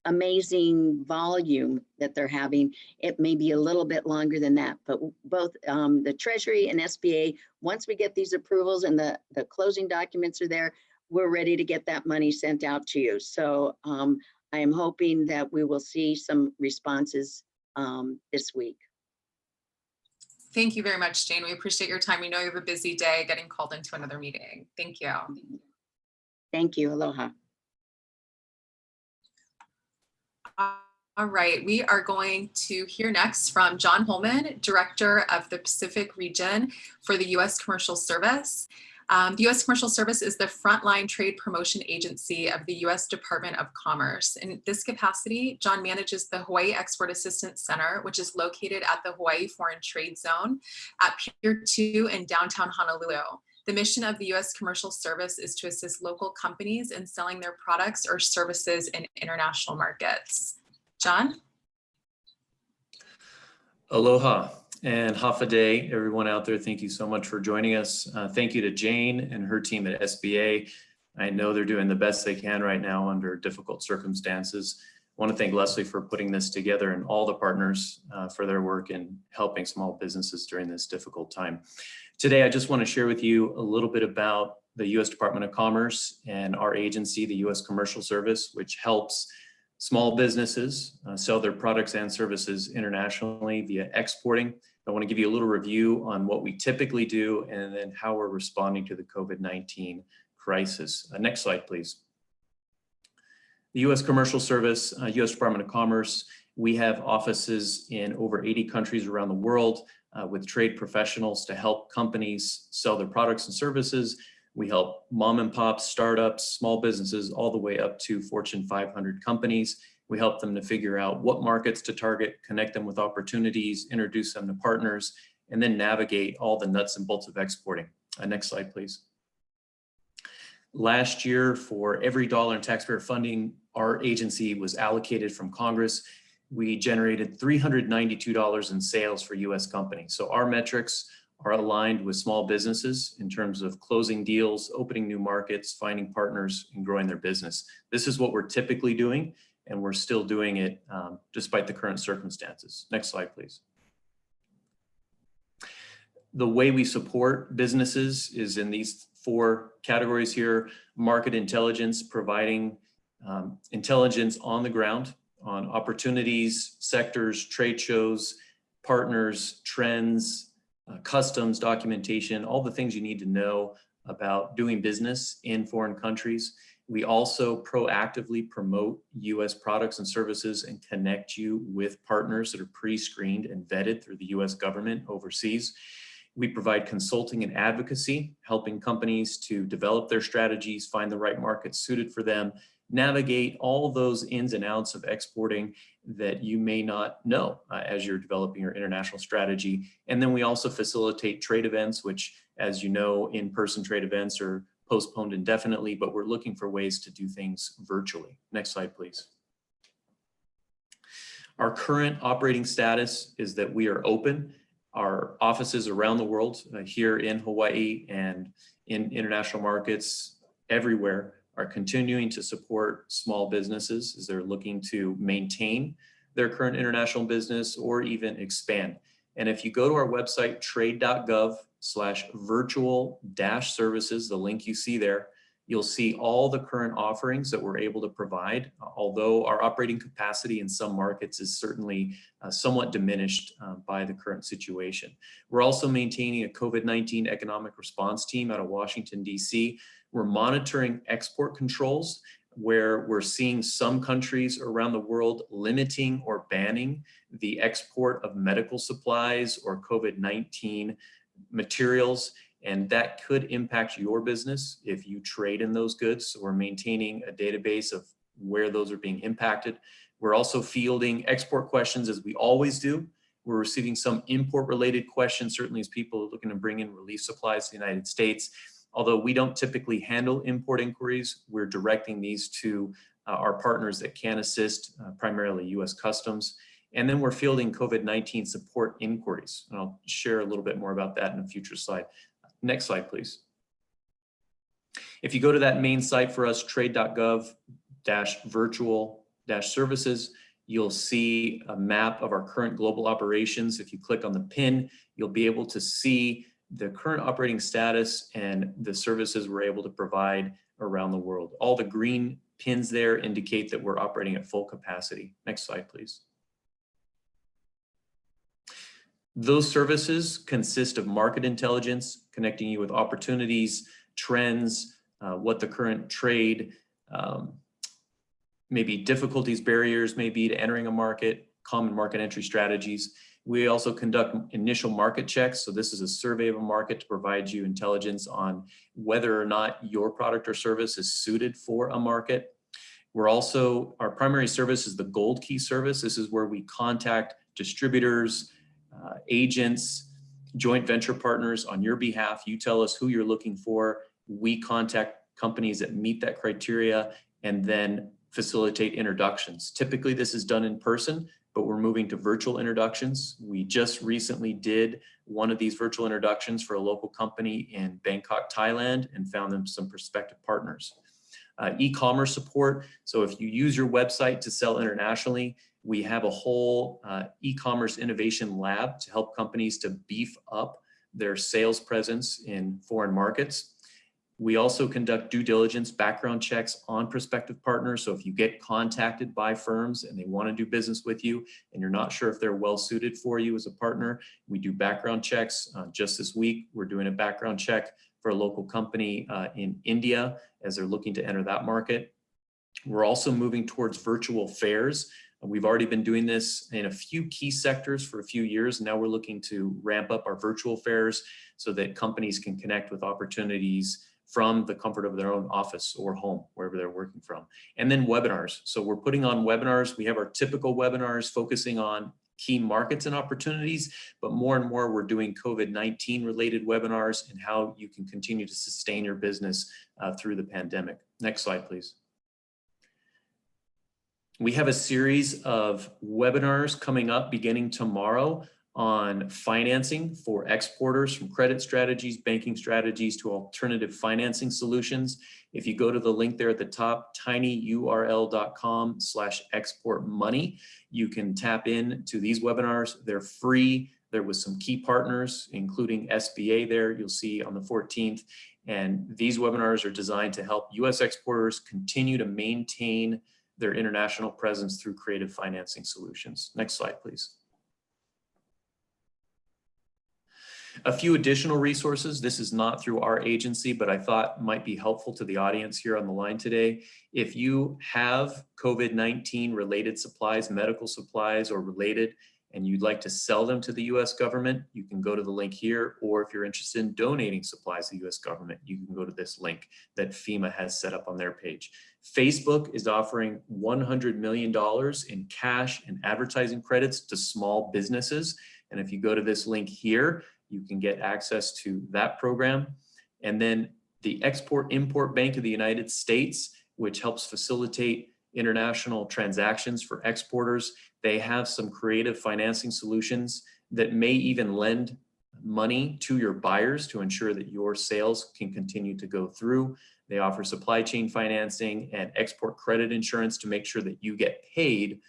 amazing volume that they're having, it may be a little bit longer than that. But both the Treasury and SBA, once we get these approvals and the closing documents are there, we're ready to get that money sent out to you. So I am hoping that we will see some responses this week. Thank you very much, Jane. We appreciate your time. We know you have a busy day getting called into another meeting. Thank you. Thank you. Aloha. All right, we are going to hear next from John Holman, Director of the Pacific Region for the U.S. Commercial Service. The U.S. Commercial Service is the frontline trade promotion agency of the U.S. Department of Commerce. In this capacity, John manages the Hawaii Export Assistance Center, which is located at the Hawaii Foreign Trade Zone at Pier 2 in downtown Honolulu. The mission of the U.S. Commercial Service is to assist local companies in selling their products or services in international markets. John? Aloha and hafa day, everyone out there. Thank you so much for joining us. Thank you to Jane and her team at SBA. I know they're doing the best they can right now under difficult circumstances. I want to thank Leslie for putting this together and all the partners for their work in helping small businesses during this difficult time. Today, I just want to share with you a little bit about the U.S. Department of Commerce and our agency, the U.S. Commercial Service, which helps small businesses sell their products and services internationally via exporting. I want to give you a little review on what we typically do and then how we're responding to the COVID-19 crisis. Next slide, please. The U.S. Commercial Service, U.S. Department of Commerce, we have offices in over 80 countries around the world with trade professionals to help companies sell their products and services. We help mom and pop, startups, small businesses, all the way up to Fortune 500 companies. We help them to figure out what markets to target, connect them with opportunities, introduce them to partners, and then navigate all the nuts and bolts of exporting. Next slide, please. Last year, for every dollar in taxpayer funding our agency was allocated from Congress, we generated $392 in sales for US companies. So our metrics are aligned with small businesses in terms of closing deals, opening new markets, finding partners, and growing their business. This is what we're typically doing, and we're still doing it despite the current circumstances. Next slide, please. The way we support businesses is in these 4 categories here: market intelligence, providing intelligence on the ground on opportunities, sectors, trade shows, partners, trends, customs, documentation, all the things you need to know about doing business in foreign countries. We also proactively promote US products and services and connect you with partners that are pre-screened and vetted through the US government overseas. We provide consulting and advocacy, helping companies to develop their strategies, find the right markets suited for them, navigate all those ins and outs of exporting that you may not know as you're developing your international strategy. And then we also facilitate trade events, which, as you know, in-person trade events are postponed indefinitely, but we're looking for ways to do things virtually. Next slide, please. Our current operating status is that we are open. Our offices around the world, here in Hawaii and in international markets everywhere, are continuing to support small businesses as they're looking to maintain their current international business or even expand. And if you go to our website, trade.gov/virtual-services, the link you see there, you'll see all the current offerings that we're able to provide, although our operating capacity in some markets is certainly somewhat diminished by the current situation. We're also maintaining a COVID-19 economic response team out of Washington, D.C. We're monitoring export controls, where we're seeing some countries around the world limiting or banning the export of medical supplies or COVID-19 materials, and that could impact your business if you trade in those goods. So we're maintaining a database of where those are being impacted. We're also fielding export questions, as we always do. We're receiving some import-related questions, certainly as people are looking to bring in relief supplies to the United States. Although we don't typically handle import inquiries, we're directing these to our partners that can assist, primarily US Customs. And then we're fielding COVID-19 support inquiries. And I'll share a little bit more about that in a future slide. Next slide, please. If you go to that main site for us, trade.gov-virtual-services, you'll see a map of our current global operations. If you click on the pin, you'll be able to see the current operating status and the services we're able to provide around the world. All the green pins there indicate that we're operating at full capacity. Next slide, please. Those services consist of market intelligence, connecting you with opportunities, trends, what the current trade, maybe difficulties, barriers may be to entering a market, common market entry strategies. We also conduct initial market checks. So this is a survey of a market to provide you intelligence on whether or not your product or service is suited for a market. We're also, our primary service is the Gold Key service. This is where we contact distributors, agents, joint venture partners on your behalf. You tell us who you're looking for. We contact companies that meet that criteria and then facilitate introductions. Typically this is done in person, but we're moving to virtual introductions. We just recently did one of these virtual introductions for a local company in Bangkok, Thailand, and found them some prospective partners. E-commerce support. So if you use your website to sell internationally, we have a whole e-commerce innovation lab to help companies to beef up their sales presence in foreign markets. We also conduct due diligence background checks on prospective partners. So if you get contacted by firms and they want to do business with you and you're not sure if they're well suited for you as a partner, we do background checks. Just this week, we're doing a background check for a local company in India as they're looking to enter that market. We're also moving towards virtual fairs. We've already been doing this in a few key sectors for a few years. Now we're looking to ramp up our virtual fairs so that companies can connect with opportunities from the comfort of their own office or home, wherever they're working from. And then webinars. So we're putting on webinars. We have our typical webinars focusing on key markets and opportunities, but more and more we're doing COVID-19 related webinars and how you can continue to sustain your business through the pandemic. Next slide, please. We have a series of webinars coming up beginning tomorrow on financing for exporters, from credit strategies, banking strategies to alternative financing solutions. If you go to the link there at the top, tinyurl.com/exportmoney, you can tap in to these webinars. They're free. There was some key partners, including SBA there, you'll see on the 14th. And these webinars are designed to help US exporters continue to maintain their international presence through creative financing solutions. Next slide, please. A few additional resources. This is not through our agency, but I thought might be helpful to the audience here on the line today. If you have COVID-19 related supplies, medical supplies or related, and you'd like to sell them to the US government, you can go to the link here. Or if you're interested in donating supplies to the US government, you can go to this link that FEMA has set up on their page. Facebook is offering $100 million in cash and advertising credits to small businesses. And if you go to this link here, you can get access to that program. And then the Export-Import Bank of the United States, which helps facilitate international transactions for exporters. They have some creative financing solutions that may even lend money to your buyers to ensure that your sales can continue to go through. They offer supply chain financing and export credit insurance to make sure that you get paid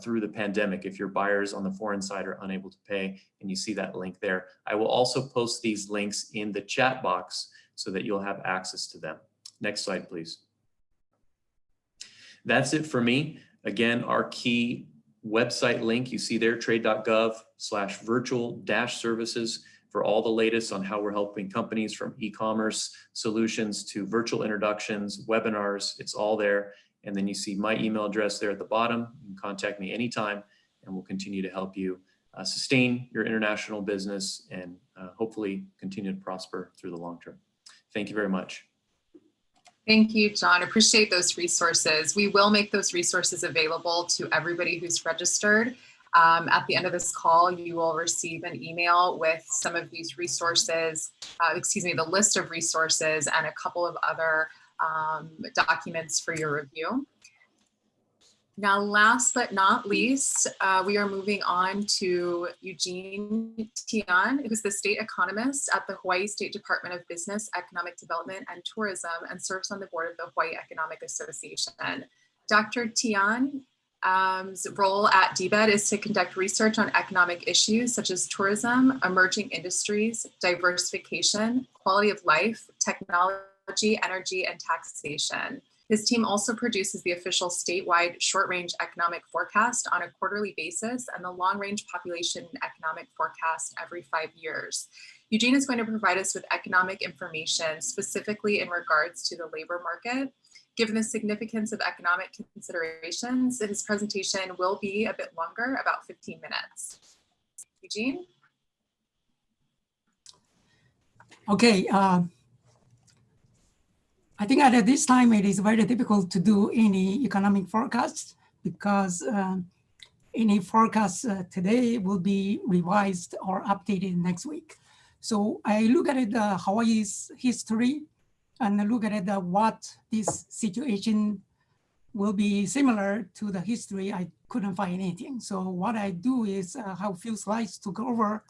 through the pandemic if your buyers on the foreign side are unable to pay, and you see that link there. I will also post these links in the chat box so that you'll have access to them. Next slide, please. That's it for me. Again, our key website link, you see there, trade.gov/virtual-services for all the latest on how we're helping companies from e-commerce solutions to virtual introductions, webinars, it's all there. And then you see my email address there at the bottom. You can contact me anytime, and we'll continue to help you sustain your international business and hopefully continue to prosper through the long term. Thank you very much. Thank you, John. Appreciate those resources. We will make those resources available to everybody who's registered. At the end of this call, you will receive an email with some of these resources, the list of resources and a couple of other documents for your review. Now, last but not least, we are moving on to Eugene Tian, who's the state economist at the Hawaii State Department of Business, Economic Development and Tourism, and serves on the board of the Hawaii Economic Association. Dr. Tian's role at DBED is to conduct research on economic issues such as tourism, emerging industries, diversification, quality of life, technology, energy, and taxation. His team also produces the official statewide short-range economic forecast on a quarterly basis and the long-range population economic forecast every 5 years. Eugene is going to provide us with economic information specifically in regards to the labor market. Given the significance of economic considerations, his presentation will be a bit longer, about 15 minutes. Eugene? Okay. I think at this time it is very difficult to do any economic forecasts because any forecast today will be revised or updated next week. So I look at Hawaii's history and look at what this situation will be similar to the history. I couldn't find anything. So what I do is have a few slides to go over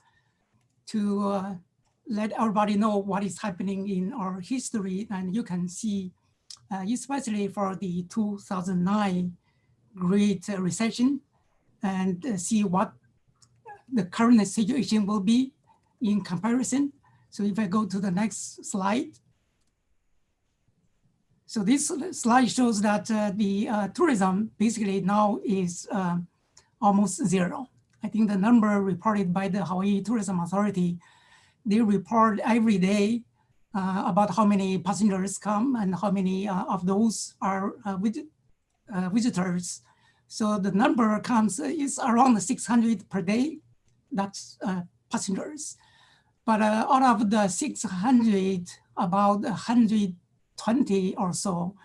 to let everybody know what is happening in our history. And you can see, especially for the 2009 Great Recession, and see what the current situation will be in comparison. So if I go to the next slide. So this slide shows that the tourism basically now is almost zero. I think the number reported by the Hawaii Tourism Authority, they report every day about how many passengers come and how many of those are visitors. So the number comes is around 600 per day. That's passengers. But out of the 600, about 120 or so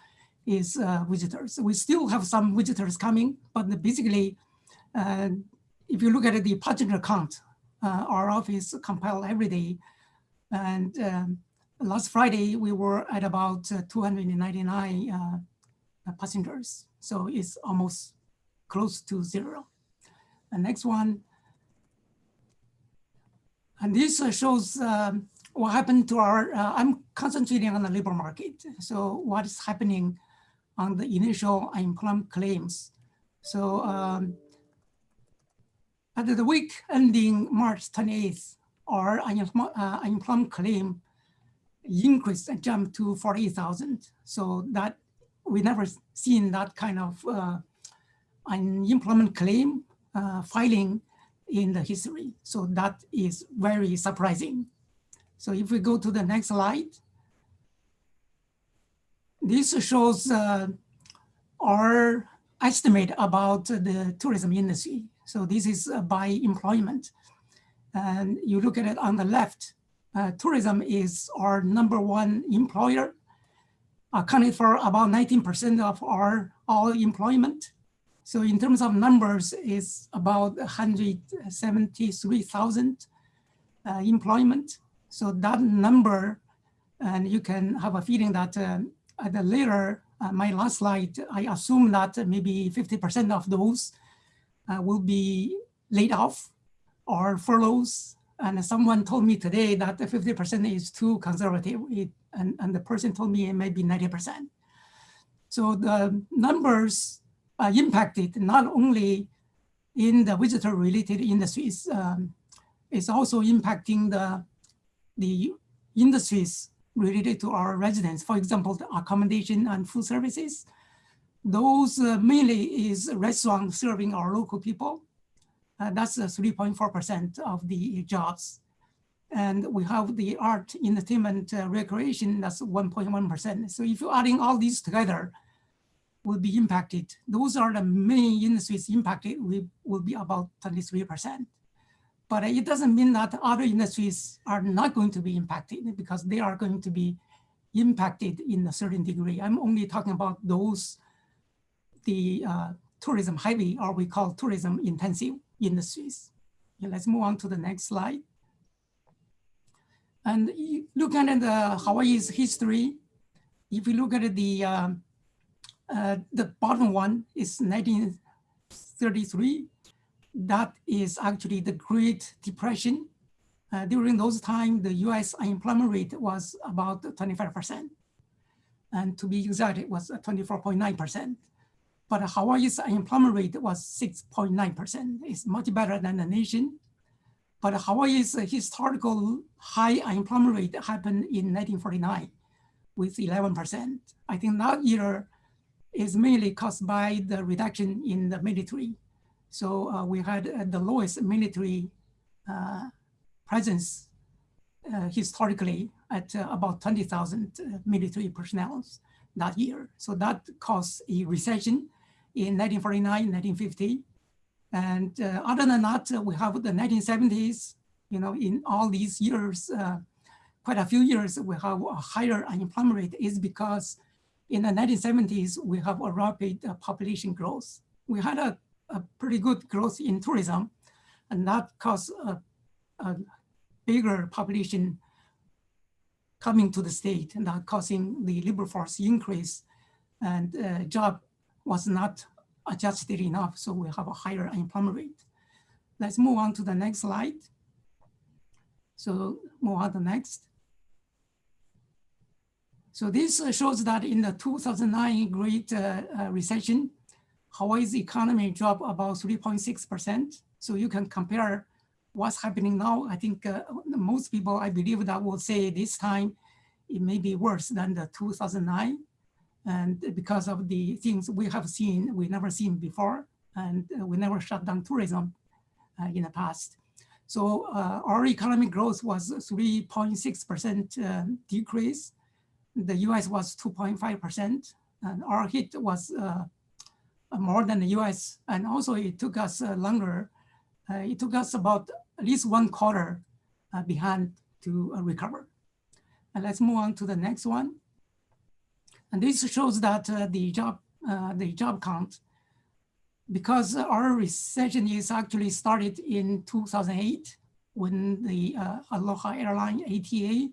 is visitors. We still have some visitors coming, but basically, if you look at the passenger count, our office compile every day. And last Friday, we were at about 299 passengers. So it's almost close to zero. The next one. And this shows what happened to our, I'm concentrating on the labor market. So what is happening on the initial unemployment claims. So at the week ending March 28th, our unemployment claim increased and jumped to 48,000. So that we never seen that kind of unemployment claim filing in the history. So that is very surprising. So if we go to the next slide, this shows our estimate about the tourism industry. So this is by employment. And you look at it on the left, tourism is our #1 employer, accounted for about 19% of our all employment. So in terms of numbers, it's about 173,000 employment. So that number, and you can have a feeling that at the later, my last slide, I assume that maybe 50% of those will be laid off or furloughs. And someone told me today that the 50% is too conservative. And the person told me it may be 90%. So the numbers are impacted not only in the visitor-related industries, it's also impacting the industries related to our residents. For example, the accommodation and food services. Those mainly is restaurants serving our local people. That's 3.4% of the jobs. And we have the art, entertainment, recreation, that's 1.1%. So if you're adding all these together, will be impacted. Those are the main industries impacted, will be about 23%. But it doesn't mean that other industries are not going to be impacted, because they are going to be impacted in a certain degree. I'm only talking about those, the tourism heavy, or we call tourism intensive industries. Okay, let's move on to the next slide. And looking at the Hawaii's history, if you look at the bottom one is 1933. That is actually the Great Depression. During those times, the US unemployment rate was about 25%. And to be exact, it was 24.9%. But Hawaii's unemployment rate was 6.9%. It's much better than the nation. But Hawaii's historical high unemployment rate happened in 1949 with 11%. I think that year is mainly caused by the reduction in the military. So we had the lowest military presence historically at about 20,000 military personnel that year. So that caused a recession in 1949, 1950. And other than that, we have the 1970s, you know, in all these years, quite a few years, we have a higher unemployment rate is because in the 1970s, we have a rapid population growth. We had a pretty good growth in tourism, and that caused a bigger population coming to the state, and that causing the labor force increase, and job was not adjusted enough, so we have a higher unemployment rate. Let's move on to the next slide. So move on to the next. So this shows that in the 2009 Great Recession, Hawaii's economy dropped about 3.6%. So you can compare what's happening now. I think most people, I believe, that will say this time it may be worse than the 2009. And because of the things we have seen, we never seen before, and we never shut down tourism in the past. So our economic growth was 3.6% decrease. The US was 2.5%, and our hit was more than the US. And also it took us longer. It took us about at least 1 quarter behind to recover. And let's move on to the next one. And this shows that the job count, because our recession is actually started in 2008 when the Aloha Airline ATA,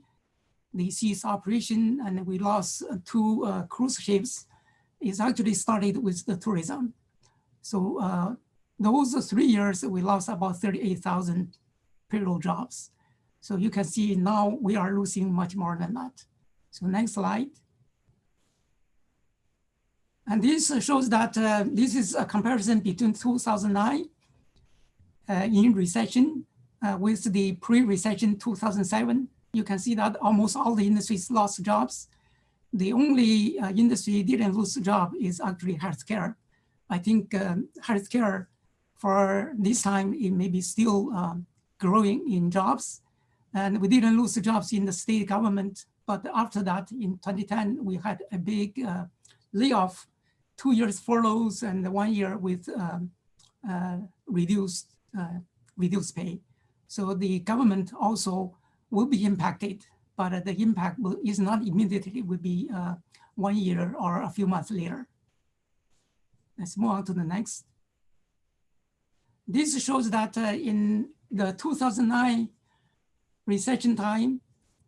they ceased operation and we lost 2 cruise ships. It's actually started with the tourism. So those 3 years, we lost about 38,000 payroll jobs. So you can see now we are losing much more than that. So next slide. And this shows that this is a comparison between 2009 in recession with the pre-recession 2007. You can see that almost all the industries lost jobs. The only industry didn't lose a job is actually healthcare. I think healthcare for this time, it may be still growing in jobs. And we didn't lose the jobs in the state government. But after that, in 2010, we had a big layoff, 2 years furloughs and 1 year with reduced pay. So the government also will be impacted, but the impact is not immediately, will be 1 year or a few months later. Let's move on to the next. This shows that in the 2009 recession time,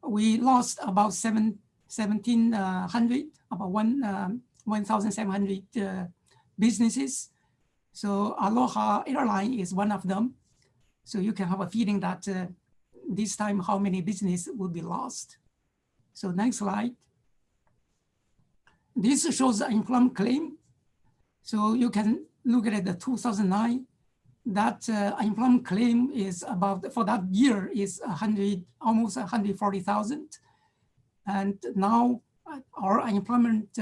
we lost about 1,700, about 1,700 businesses. So Aloha Airline is one of them. So you can have a feeling that this time how many businesses will be lost. So next slide. This shows the unemployment claim. So you can look at the 2009. That unemployment claim is about, for that year is almost 140,000. And now our unemployment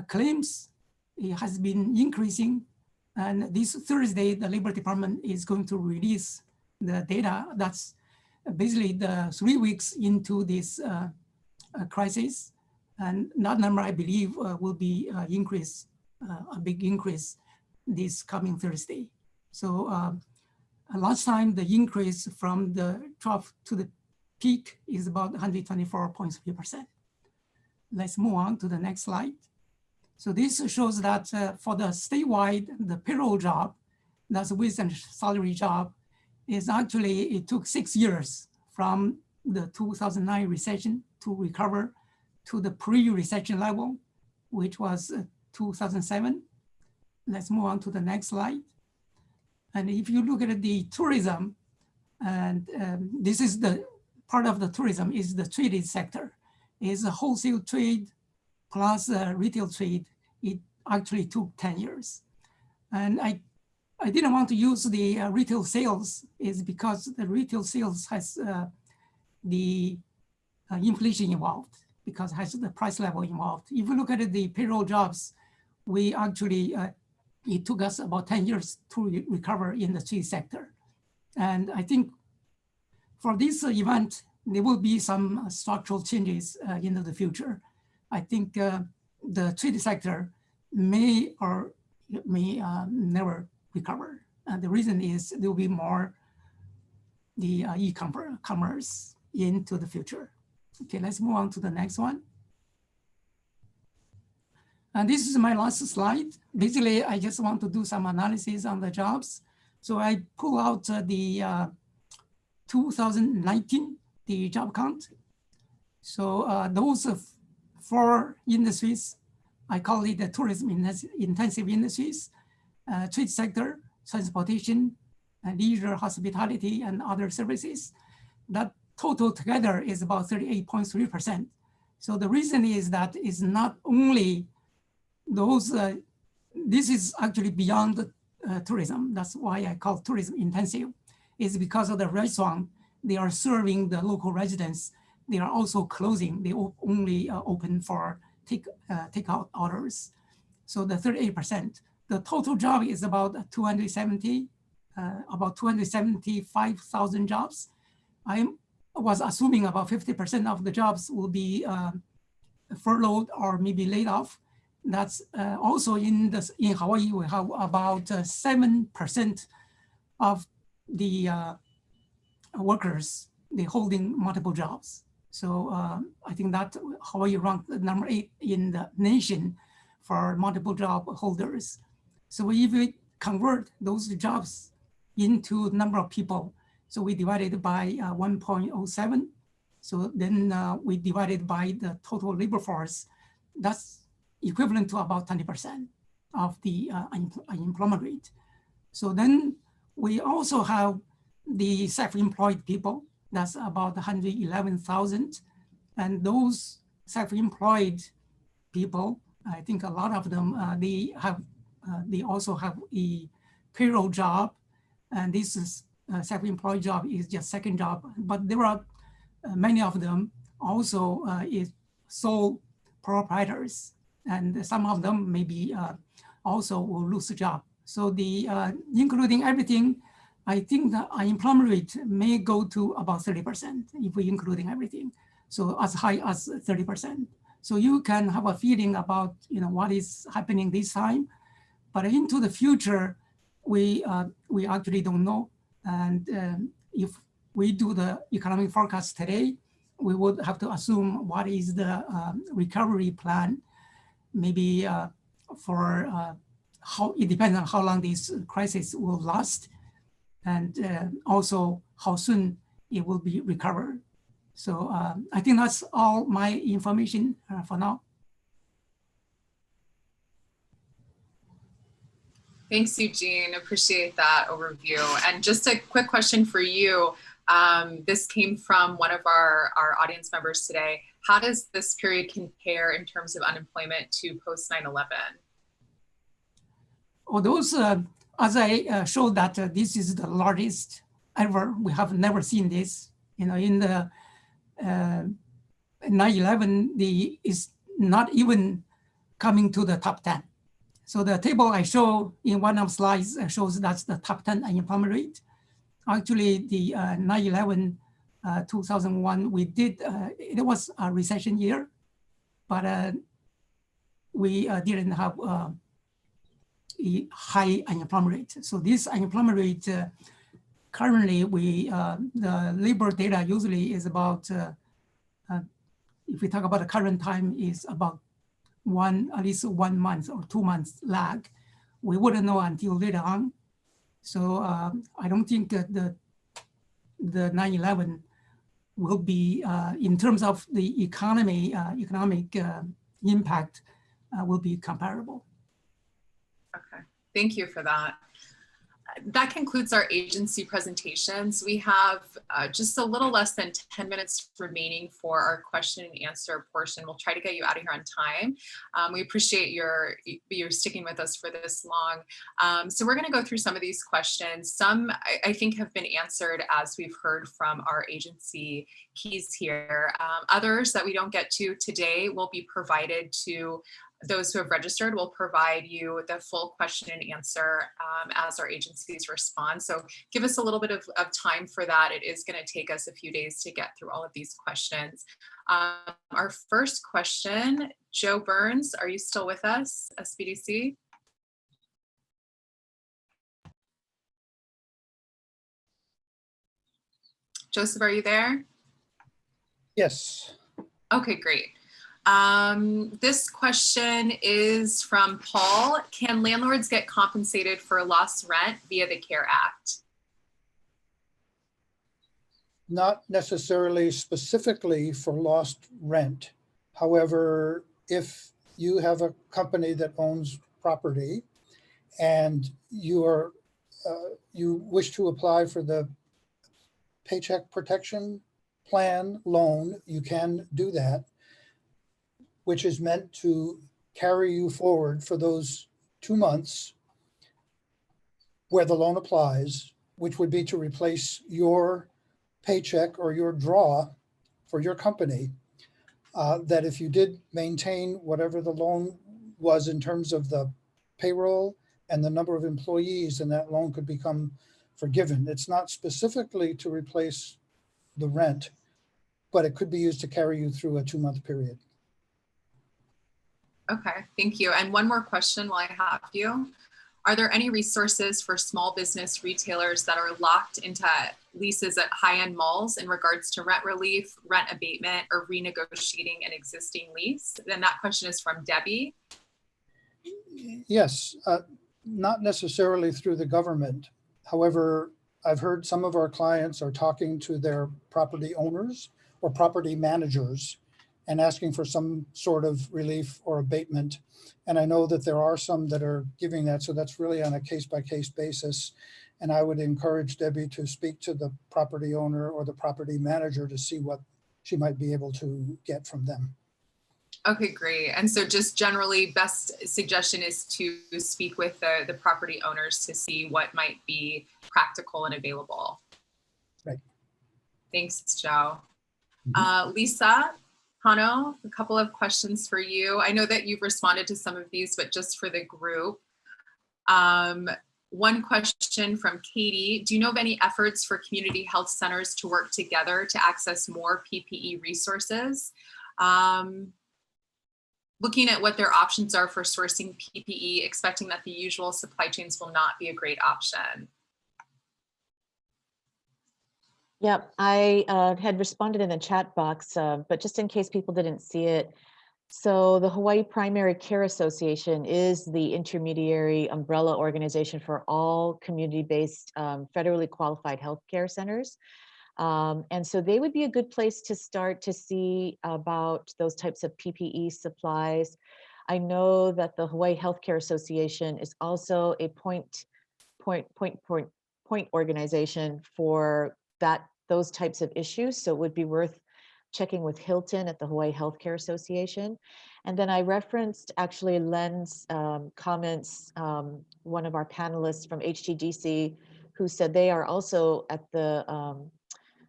claims, it has been increasing. And this Thursday, the Labor Department is going to release the data. That's basically the 3 weeks into this crisis. And that number, I believe, will be a big increase this coming Thursday. So last time, the increase from the trough to the peak is about 124.3%. Let's move on to the next slide. So this shows that for the statewide, the payroll job, that's with a salary job, is actually, it took 6 years from the 2009 recession to recover to the pre-recession level, which was 2007. Let's move on to the next slide. And if you look at the tourism, and this is the part of the tourism is the traded sector, is a wholesale trade plus retail trade. It actually took 10 years. And I didn't want to use the retail sales is because the retail sales has the inflation involved, because it has the price level involved. If you look at the payroll jobs, we actually, it took us about 10 years to recover in the trade sector. And I think for this event, there will be some structural changes into the future. I think the trade sector may or may never recover. And the reason is there will be more the e-commerce into the future. Okay, let's move on to the next one. And this is my last slide. Basically, I just want to do some analysis on the jobs. So I pull out the 2019, the job count. So those 4 industries, I call it the tourism intensive industries, trade sector, transportation, leisure, hospitality, and other services. That total together is about 38.3%. So the reason is that it's not only those, this is actually beyond tourism. That's why I call tourism intensive. It's because of the restaurant, they are serving the local residents. They are also closing. They only open for takeout orders. So the 38%. The total job is about 275,000 jobs. I was assuming about 50% of the jobs will be furloughed or maybe laid off. That's also in Hawaii, we have about 7% of the workers, they holding multiple jobs. So I think that Hawaii ranked number 8 in the nation for multiple job holders. So if we convert those jobs into number of people, so we divided by 1.07. So then we divided by the total labor force. That's equivalent to about 20% of the unemployment rate. So then we also have the self-employed people. That's about 111,000. And those self-employed people, I think a lot of them, they also have a payroll job. And this is self-employed job is just second job. But there are many of them also is sole proprietors. And some of them maybe also will lose a job. So the including everything, I think the unemployment rate may go to about 30% if we including everything. So as high as 30%. So you can have a feeling about what is happening this time, but into the future, we actually don't know. And if we do the economic forecast today, we would have to assume what is the recovery plan, maybe for how it depends on how long this crisis will last, and also how soon it will be recovered. So I think that's all my information for now. Thanks, Eugene. Appreciate that overview. And just a quick question for you. This came from one of our audience members today. How does this period compare in terms of unemployment to post 9/11? Oh, those, as I showed that this is the largest ever. We have never seen this. In the 9/11, is not even coming to the top 10. So the table I show in one of the slides shows that's the top 10 unemployment rate. Actually, the 9/11, 2001, we did, it was a recession year, but we didn't have a high unemployment rate. So this unemployment rate, currently, the labor data usually is about, if we talk about the current time, is about at least 1 month or 2 months lag. We wouldn't know until later on. So I don't think that the 9/11 will be, in terms of the economic impact, will be comparable. Okay, thank you for that. That concludes our agency presentations. We have just a little less than 10 minutes remaining for our question and answer portion. We'll try to get you out of here on time. We appreciate your sticking with us for this long. So we're going to go through some of these questions. Some I think have been answered as we've heard from our agency keys here. Others that we don't get to today will be provided to those who have registered. Will provide you the full question and answer as our agencies respond. So give us a little bit of time for that. It is going to take us a few days to get through all of these questions. Our first question, Joe Burns, are you still with us, SBDC? Joseph, are you there? Yes. Okay, great. This question is from Paul. Can landlords get compensated for lost rent via the CARE Act? Not necessarily specifically for lost rent. However, if you have a company that owns property and you wish to apply for the Paycheck Protection Plan loan, you can do that, which is meant to carry you forward for those 2 months where the loan applies, which would be to replace your paycheck or your draw for your company, that if you did maintain whatever the loan was in terms of the payroll and the number of employees, then that loan could become forgiven. It's not specifically to replace the rent, but it could be used to carry you through a 2-month period. Okay, thank you. And one more question while I have you. Are there any resources for small business retailers that are locked into leases at high-end malls in regards to rent relief, rent abatement, or renegotiating an existing lease? Then that question is from Debbie. Yes, not necessarily through the government. However, I've heard some of our clients are talking to their property owners or property managers and asking for some sort of relief or abatement. And I know that there are some that are giving that. So that's really on a case-by-case basis. And I would encourage Debbie to speak to the property owner or the property manager to see what she might be able to get from them. Okay, great. And so just generally, best suggestion is to speak with the property owners to see what might be practical and available. Right. Thanks, Joe. Lisa, HANO, a couple of questions for you. I know that you've responded to some of these, but just for the group. One question from Katie. Do you know of any efforts for community health centers to work together to access more PPE resources? Looking at what their options are for sourcing PPE, expecting that the usual supply chains will not be a great option. Yep, I had responded in the chat box, but just in case people didn't see it. So the Hawaii Primary Care Association is the intermediary umbrella organization for all community-based federally qualified healthcare centers. And so they would be a good place to start to see about those types of PPE supplies. I know that the Hawaii Healthcare Association is also a point organization for those types of issues. So it would be worth checking with Hilton at the Hawaii Healthcare Association. And then I referenced actually Len's comments, one of our panelists from HTDC, who said they are also at the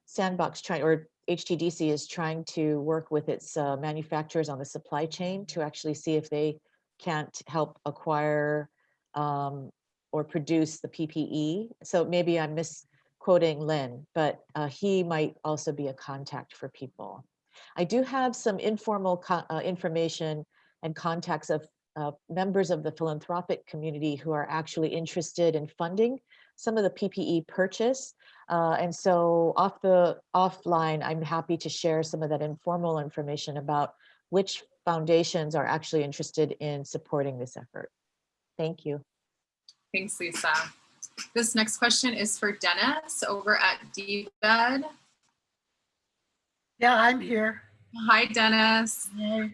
sandbox or HTDC is trying to work with its manufacturers on the supply chain to actually see if they can't help acquire or produce the PPE. So maybe I'm misquoting Lynn, but he might also be a contact for people. I do have some informal information and contacts of members of the philanthropic community who are actually interested in funding some of the PPE purchase. And so offline, I'm happy to share some of that informal information about which foundations are actually interested in supporting this effort. Thank you. Thanks, Lisa. This next question is for Dennis over at DBED. Yeah, I'm here. Hi, Dennis. Hi.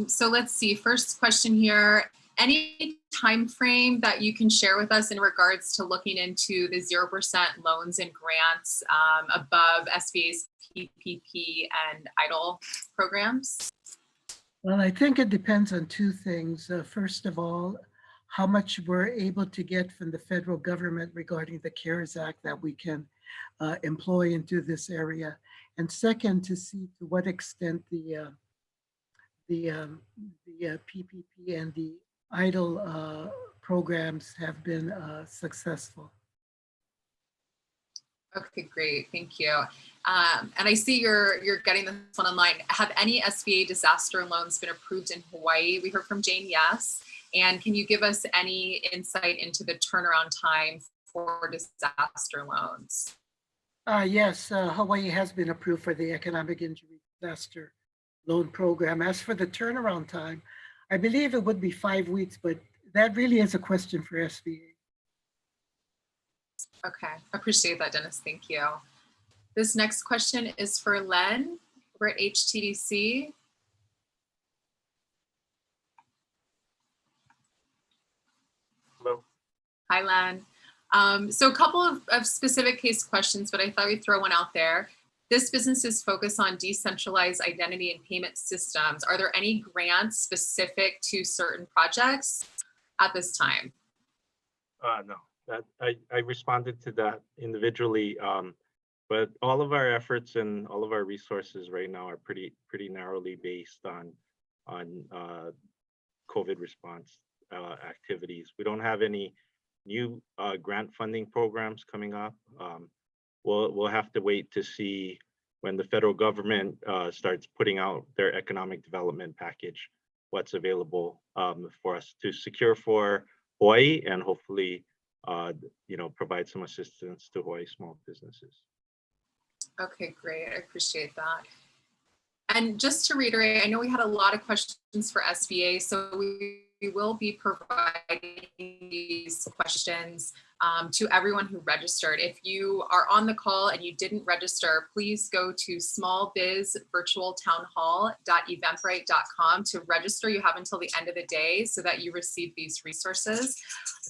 So let's see, first question here. Any time frame that you can share with us in regards to looking into the 0% loans and grants above SBA's PPP and EIDL programs? Well, I think it depends on two things. First of all, how much we're able to get from the federal government regarding the CARES Act that we can employ into this area. And second, to see to what extent the PPP and the EIDL programs have been successful. Okay, great, thank you. And I see you're getting this one online. Have any SBA disaster loans been approved in Hawaii? We heard from Jane, yes. And can you give us any insight into the turnaround time for disaster loans? Yes, Hawaii has been approved for the Economic Injury Disaster Loan Program. As for the turnaround time, I believe it would be 5 weeks, but that really is a question for SBA. Okay, appreciate that, Dennis, thank you. This next question is for Len. We're at HTDC. Hello. Hi, Len. So a couple of specific case questions, but I thought we'd throw one out there. This business is focused on decentralized identity and payment systems. Are there any grants specific to certain projects at this time? No, that I responded to that individually, but all of our efforts and all of our resources right now are pretty narrowly based on COVID response activities. We don't have any new grant funding programs coming up. We'll have to wait to see when the federal government starts putting out their economic development package what's available for us to secure for Hawaii, and hopefully, provide some assistance to Hawaii small businesses. Okay, great. I appreciate that. And just to reiterate, I know we had a lot of questions for SBA, so we will be providing these questions to everyone who registered. If you are on the call and you didn't register, please go to smallbizvirtualtownhall.eventbrite.com to register. You have until the end of the day so that you receive these resources.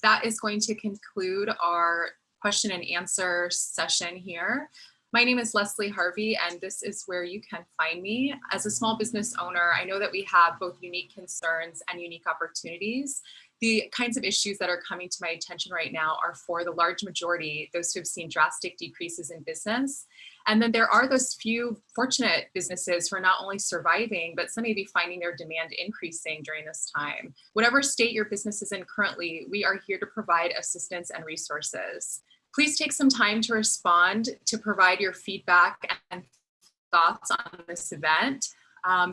That is going to conclude our question and answer session here. My name is Leslie Harvey, and this is where you can find me. As a small business owner, I know that we have both unique concerns and unique opportunities. The kinds of issues that are coming to my attention right now are for the large majority, those who have seen drastic decreases in business. And then there are those few fortunate businesses who are not only surviving, but some may be finding their demand increasing during this time. Whatever state your business is in currently, we are here to provide assistance and resources. Please take some time to respond, to provide your feedback and thoughts on this event.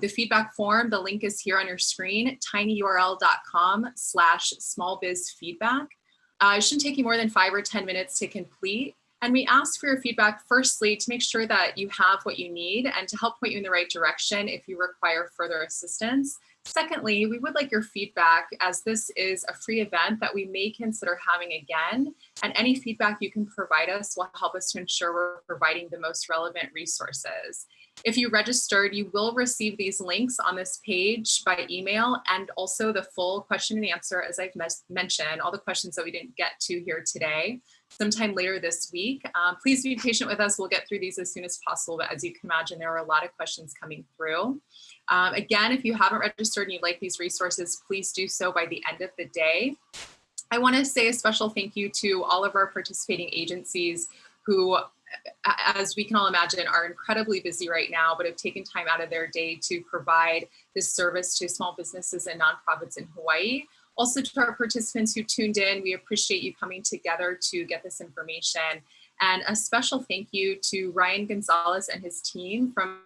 The feedback form, the link is here on your screen, tinyurl.com/smallbizfeedback. It shouldn't take you more than 5 or 10 minutes to complete. And we ask for your feedback, firstly, to make sure that you have what you need and to help point you in the right direction if you require further assistance. Secondly, we would like your feedback, as this is a free event that we may consider having again, and any feedback you can provide us will help us to ensure we're providing the most relevant resources. If you registered, you will receive these links on this page by email, and also the full question and answer, as I've mentioned, all the questions that we didn't get to here today, sometime later this week. Please be patient with us. We'll get through these as soon as possible, but as you can imagine, there are a lot of questions coming through. Again, if you haven't registered and you'd like these resources, please do so by the end of the day. I want to say a special thank you to all of our participating agencies who, as we can all imagine, are incredibly busy right now, but have taken time out of their day to provide this service to small businesses and nonprofits in Hawaii. Also to our participants who tuned in, we appreciate you coming together to get this information. And a special thank you to Ryan Gonzalez and his team from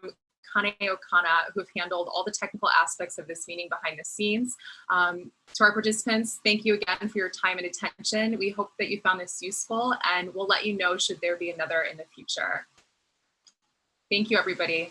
Kanaeokana, who have handled all the technical aspects of this meeting behind the scenes. To our participants, thank you again for your time and attention. We hope that you found this useful, and we'll let you know should there be another in the future. Thank you, everybody.